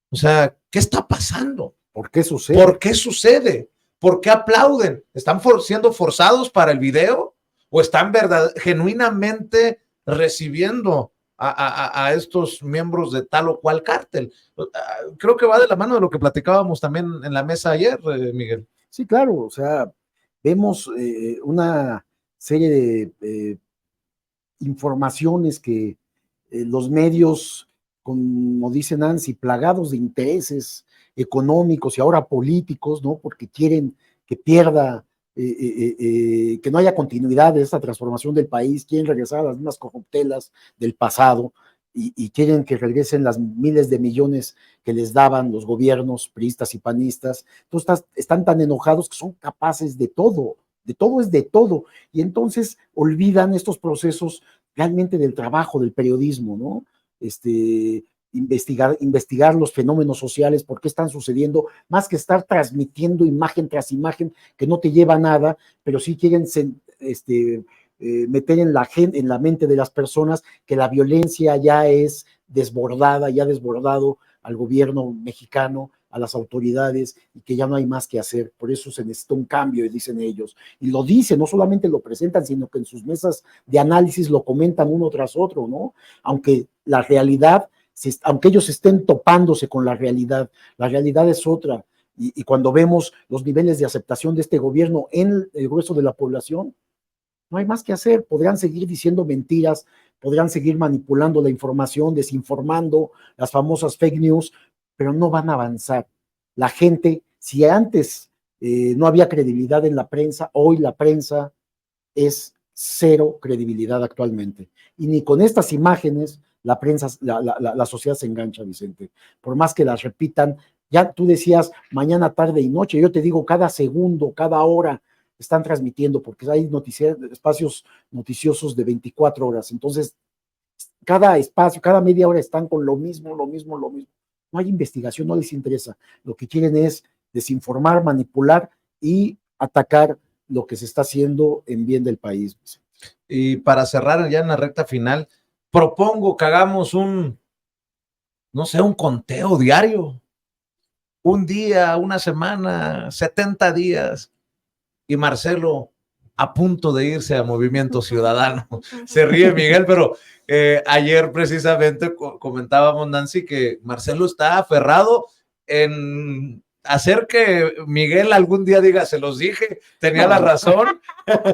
O sea, ¿qué está pasando? ¿Por qué sucede? ¿Por qué sucede? ¿Por qué aplauden? ¿Están siendo forzados para el video? ¿O están genuinamente recibiendo a estos miembros de tal o cual cártel? Creo que va de la mano de lo que platicábamos también en la mesa ayer, Miguel. Sí, claro, o sea, vemos una serie de informaciones que los medios, como dice Nancy, plagados de intereses económicos y ahora políticos, ¿no? Porque quieren que pierda, que no haya continuidad de esta transformación del país, quieren regresar a las mismas corruptelas del pasado y quieren que regresen las miles de millones que les daban los gobiernos priistas y panistas. Entonces están tan enojados que son capaces de todo es de todo, y entonces olvidan estos procesos realmente del trabajo, del periodismo, ¿no? Investigar los fenómenos sociales, por qué están sucediendo, más que estar transmitiendo imagen tras imagen que no te lleva a nada, pero sí quieren meter en la mente de las personas que la violencia ya es desbordada, ya ha desbordado al gobierno mexicano, a las autoridades, y que ya no hay más que hacer. Por eso se necesita un cambio, dicen ellos. Y lo dicen, no solamente lo presentan, sino que en sus mesas de análisis lo comentan uno tras otro, ¿no? Aunque la realidad, aunque ellos estén topándose con la realidad es otra. Y cuando vemos los niveles de aceptación de este gobierno en el grueso de la población, no hay más que hacer. Podrán seguir diciendo mentiras, podrán seguir manipulando la información, desinformando, las famosas fake news, pero no van a avanzar. La gente, si antes no había credibilidad en la prensa, hoy la prensa es cero credibilidad actualmente. Y ni con estas imágenes la prensa, la sociedad se engancha, Vicente. Por más que las repitan, ya tú decías mañana, tarde y noche, yo te digo cada segundo, cada hora están transmitiendo, porque hay espacios noticiosos de 24 horas. Entonces, cada espacio, cada media hora están con lo mismo. No hay investigación, no les interesa. Lo que quieren es desinformar, manipular y atacar lo que se está haciendo en bien del país. Y para cerrar ya en la recta final, propongo que hagamos un conteo diario. Un día, una semana, 70 días. Y Marcelo a punto de irse a Movimiento Ciudadano. Se ríe Miguel, pero ayer precisamente comentábamos, Nancy, que Marcelo está aferrado en hacer que Miguel algún día diga, se los dije, tenía la razón.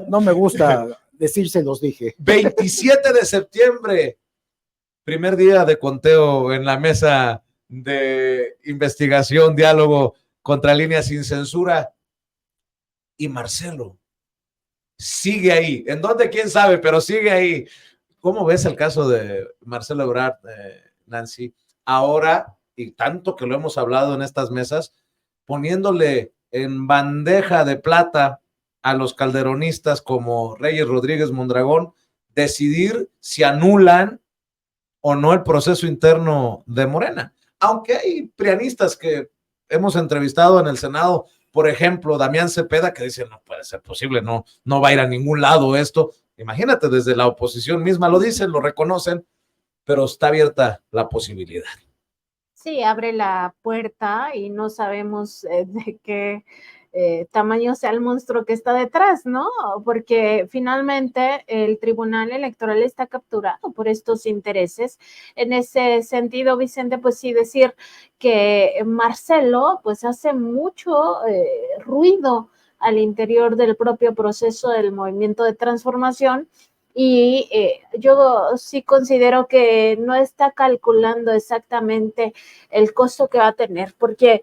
No me gusta decir se los dije. 27 de septiembre, primer día de conteo en la mesa de investigación, diálogo contra Línea Sin Censura. Y Marcelo sigue ahí. ¿En dónde? ¿Quién sabe? Pero sigue ahí. ¿Cómo ves el caso de Marcelo Ebrard, Nancy? Ahora, y tanto que lo hemos hablado en estas mesas, poniéndole en bandeja de plata a los calderonistas como Reyes Rodríguez Mondragón, decidir si anulan o no el proceso interno de Morena. Aunque hay prianistas que hemos entrevistado en el Senado por ejemplo, Damián Cepeda, que dice, no puede ser posible, no va a ir a ningún lado esto. Imagínate, desde la oposición misma lo dicen, lo reconocen, pero está abierta la posibilidad. Sí, abre la puerta y no sabemos de qué tamaño sea el monstruo que está detrás, ¿no? Porque finalmente el Tribunal Electoral está capturado por estos intereses. En ese sentido, Vicente, pues sí decir que Marcelo pues hace mucho ruido al interior del propio proceso del movimiento de transformación. Y yo sí considero que no está calculando exactamente el costo que va a tener, porque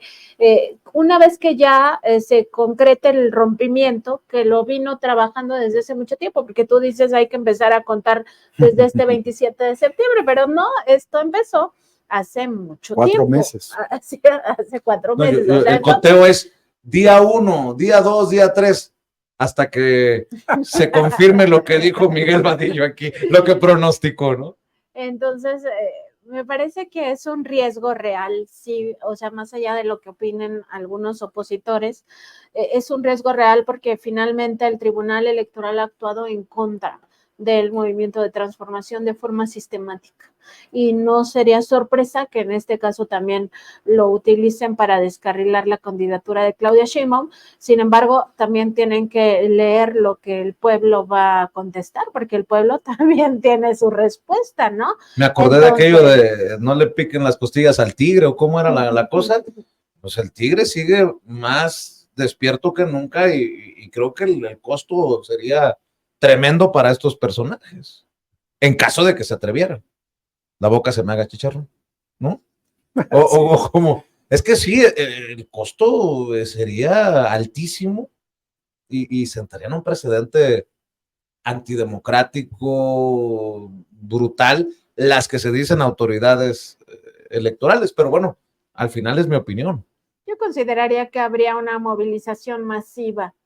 una vez que ya se concrete el rompimiento, que lo vino trabajando desde hace mucho tiempo, porque tú dices hay que empezar a contar desde este 27 de septiembre, pero no, esto empezó hace mucho 4 tiempo. meses. Hace 4 meses. No, el conteo es día 1, día 2, día 3, hasta que se confirme lo que dijo Miguel Vadillo aquí, lo que pronosticó, ¿no? Entonces, me parece que es un riesgo real, sí, o sea, más allá de lo que opinen algunos opositores, es un riesgo real porque finalmente el Tribunal Electoral ha actuado en contra del movimiento de transformación de forma sistemática. Y no sería sorpresa que en este caso también lo utilicen para descarrilar la candidatura de Claudia Sheinbaum. Sin embargo, también tienen que leer lo que el pueblo va a contestar, porque el pueblo también tiene su respuesta, ¿no? Me acordé de aquello de no le piquen las costillas al tigre, o cómo era la cosa. Pues el tigre sigue más despierto que nunca y creo que el costo sería tremendo para estos personajes, en caso de que se atrevieran. La boca se me haga chicharrón, ¿no? O como, es que sí, el costo sería altísimo y sentarían un precedente antidemocrático, brutal, las que se dicen autoridades electorales, pero bueno, al final es mi opinión. Yo consideraría que habría una movilización masiva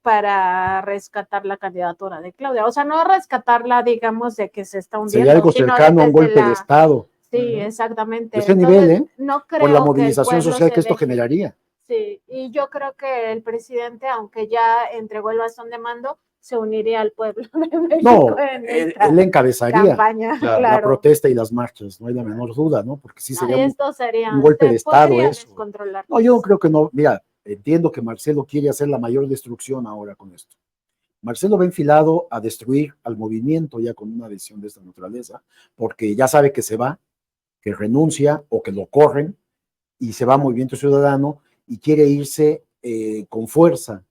para rescatar la candidatura de Claudia. O sea, no rescatarla, digamos, de que se está hundiendo. Sería algo cercano a un golpe de Estado. Sí, exactamente. De ese nivel, no creo por la movilización social que esto deje. generaría. Sí, y yo creo que el presidente, aunque ya entregó el bastón de mando, se uniría al pueblo de México. No, él encabezaría la protesta y las marchas, no hay la menor duda, ¿no? Porque sí sería un golpe de Estado eso. No, yo creo que no. Mira, entiendo que Marcelo quiere hacer la mayor destrucción ahora con esto. Marcelo va enfilado a destruir al movimiento ya con una decisión de esta naturaleza, porque ya sabe que se va, que renuncia o que lo corren y se va a Movimiento Ciudadano y quiere irse con fuerza,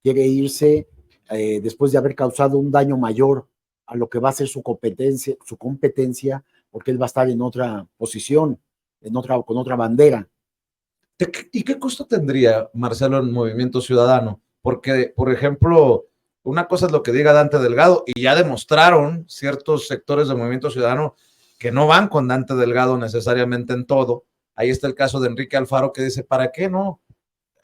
quiere irse después de haber causado un daño mayor a lo que va a ser su competencia, porque él va a estar en otra posición, con otra bandera. ¿Y qué costo tendría Marcelo en Movimiento Ciudadano? Porque, por ejemplo, una cosa es lo que diga Dante Delgado, y ya demostraron ciertos sectores del Movimiento Ciudadano que no van con Dante Delgado necesariamente en todo. Ahí está el caso de Enrique Alfaro, que dice, ¿para qué no?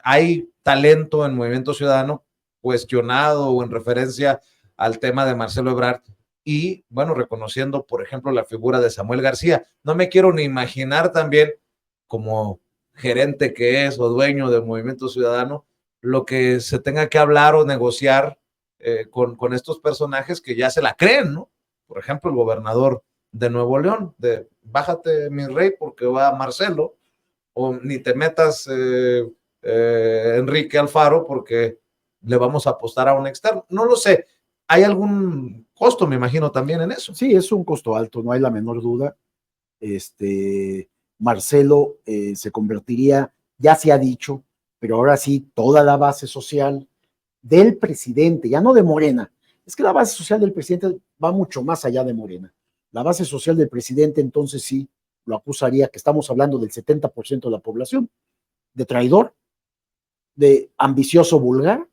Hay talento en Movimiento Ciudadano cuestionado o en referencia al tema de Marcelo Ebrard, y bueno, reconociendo, por ejemplo, la figura de Samuel García. No me quiero ni imaginar también como gerente que es o dueño del Movimiento Ciudadano, lo que se tenga que hablar o negociar con estos personajes que ya se la creen, ¿no? Por ejemplo, el gobernador de Nuevo León, de bájate mi rey porque va Marcelo, o ni te metas Enrique Alfaro porque le vamos a apostar a un externo. No lo sé, hay algún costo, me imagino, también en eso. Sí, es un costo alto, no hay la menor duda. Marcelo se convertiría, ya se ha dicho, pero ahora sí, toda la base social del presidente, ya no de Morena, es que la base social del presidente va mucho más allá de Morena. La base social del presidente, entonces sí, lo acusaría, que estamos hablando del 70% de la población, de traidor, de ambicioso vulgar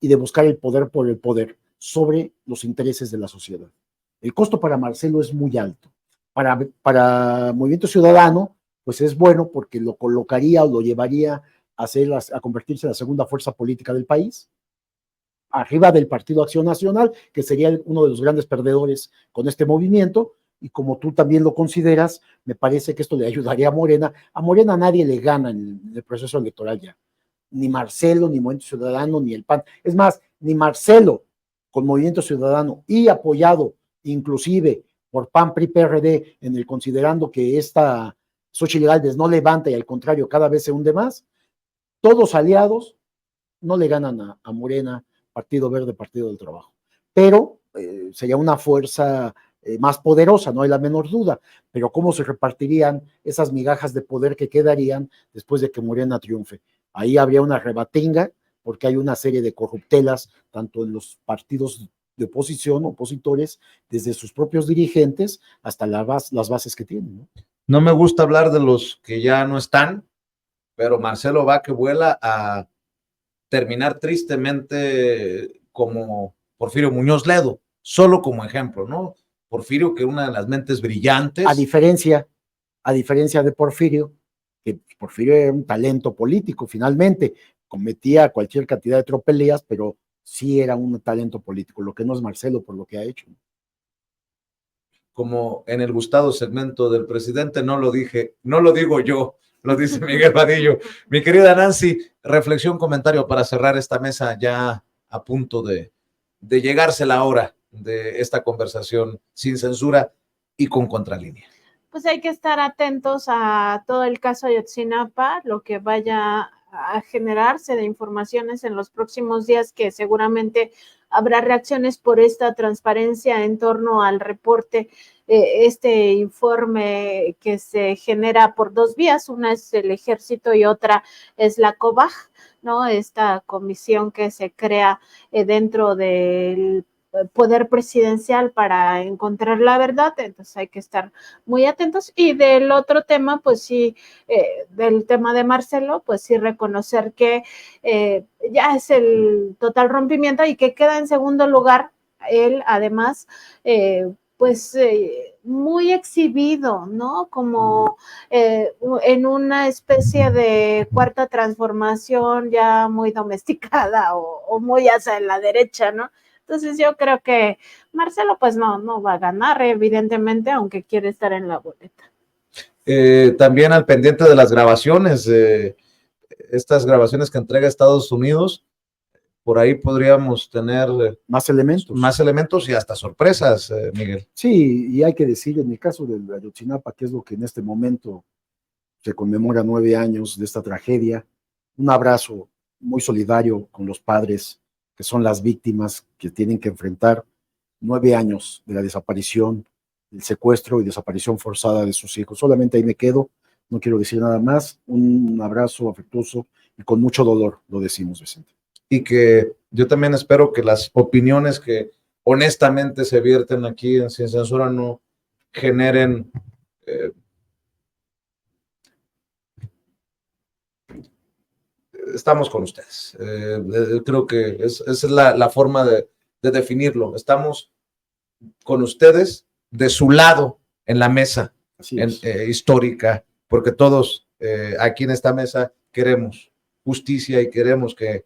y de buscar el poder por el poder sobre los intereses de la sociedad. El costo para Marcelo es muy alto. Para Movimiento Ciudadano, pues es bueno porque lo colocaría o lo llevaría a convertirse en la segunda fuerza política del país, arriba del Partido Acción Nacional, que sería uno de los grandes perdedores con este movimiento, y como tú también lo consideras, me parece que esto le ayudaría a Morena. A Morena nadie le gana en el proceso electoral ya. ni Marcelo, ni Movimiento Ciudadano, ni el PAN. Es más, ni Marcelo con Movimiento Ciudadano y apoyado inclusive por PAN, PRI, PRD, considerando que esta Xochitl Gálvez no levanta y al contrario cada vez se hunde más, todos aliados no le ganan a Morena, Partido Verde, Partido del Trabajo. Pero sería una fuerza más poderosa, no hay la menor duda, pero cómo se repartirían esas migajas de poder que quedarían después de que Morena triunfe. Ahí habría una rebatinga, porque hay una serie de corruptelas, tanto en los partidos de oposición, opositores, desde sus propios dirigentes hasta las bases que tienen, ¿no? No me gusta hablar de los que ya no están, pero Marcelo va que vuela a terminar tristemente como Porfirio Muñoz Ledo, solo como ejemplo, ¿no? Porfirio, que una de las mentes brillantes. A diferencia de Porfirio, que Porfirio era un talento político, finalmente, cometía cualquier cantidad de tropelías, pero sí era un talento político, lo que no es Marcelo por lo que ha hecho. Como en el gustado segmento del presidente, no lo digo yo, lo dice Miguel Vadillo. Mi querida Nancy, reflexión, comentario para cerrar esta mesa ya a punto de llegarse la hora de esta conversación sin censura y con contralínea. Pues hay que estar atentos a todo el caso Ayotzinapa, lo que vaya a generarse de informaciones en los próximos días, que seguramente habrá reacciones por esta transparencia en torno al reporte, este informe que se genera por dos vías, una es el Ejército y otra es la COBAG, ¿no? Esta comisión que se crea dentro del poder presidencial para encontrar la verdad, entonces hay que estar muy atentos. Y del otro tema, pues sí, del tema de Marcelo, pues sí reconocer que ya es el total rompimiento y que queda en segundo lugar él, además, pues muy exhibido, ¿no? Como en una especie de cuarta transformación ya muy domesticada o muy hacia la derecha, ¿no? Entonces yo creo que Marcelo pues no va a ganar, evidentemente, aunque quiere estar en la boleta. También al pendiente de las grabaciones, estas grabaciones que entrega Estados Unidos, por ahí podríamos tener más elementos y hasta sorpresas, Miguel. Sí, y hay que decir, en el caso de Ayotzinapa, que es lo que en este momento se conmemora 9 años de esta tragedia, un abrazo muy solidario con los padres, que son las víctimas que tienen que enfrentar 9 años de la desaparición, el secuestro y desaparición forzada de sus hijos. Solamente ahí me quedo, no quiero decir nada más, un abrazo afectuoso y con mucho dolor, lo decimos, Vicente. Y que yo también espero que las opiniones que honestamente se vierten aquí en Sin Censura no generen estamos con ustedes. Creo que esa es la forma de definirlo. Estamos con ustedes, de su lado, en la mesa histórica, porque todos aquí en esta mesa queremos justicia y queremos que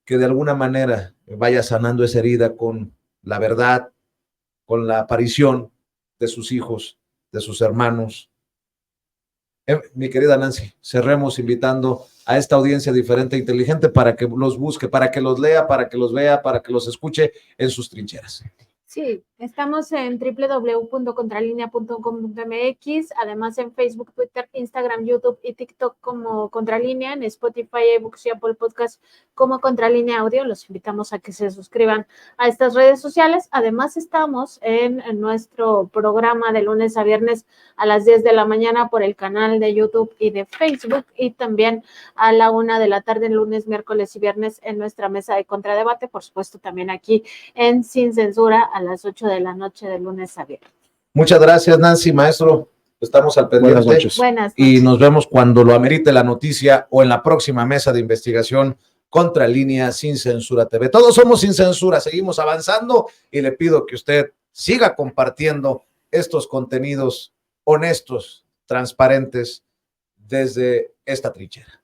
de alguna manera vaya sanando esa herida con la verdad, con la aparición de sus hijos, de sus hermanos. Mi querida Nancy, cerremos invitando a esta audiencia diferente e inteligente para que los busque, para que los lea, para que los vea, para que los escuche en sus trincheras. Sí, estamos en www.contralinea.com.mx, además en Facebook, Twitter, Instagram, YouTube y TikTok como Contralínea, en Spotify, iBooks y Apple Podcast como Contralínea Audio. Los invitamos a que se suscriban a estas redes sociales. Además estamos en nuestro programa de lunes a viernes a las 10 de la mañana por el canal de YouTube y de Facebook, y también a la 1 de la tarde, lunes, miércoles y viernes en nuestra mesa de contradebate, por supuesto también aquí en Sin Censura a las 8 de la noche de lunes a viernes. Muchas gracias, Nancy, maestro. Estamos al pendiente. Buenas noches. Y nos vemos cuando lo amerite la noticia o en la próxima mesa de investigación Contralínea Sin Censura TV. Todos somos Sin Censura, seguimos avanzando y le pido que usted siga compartiendo estos contenidos honestos, transparentes desde esta trinchera.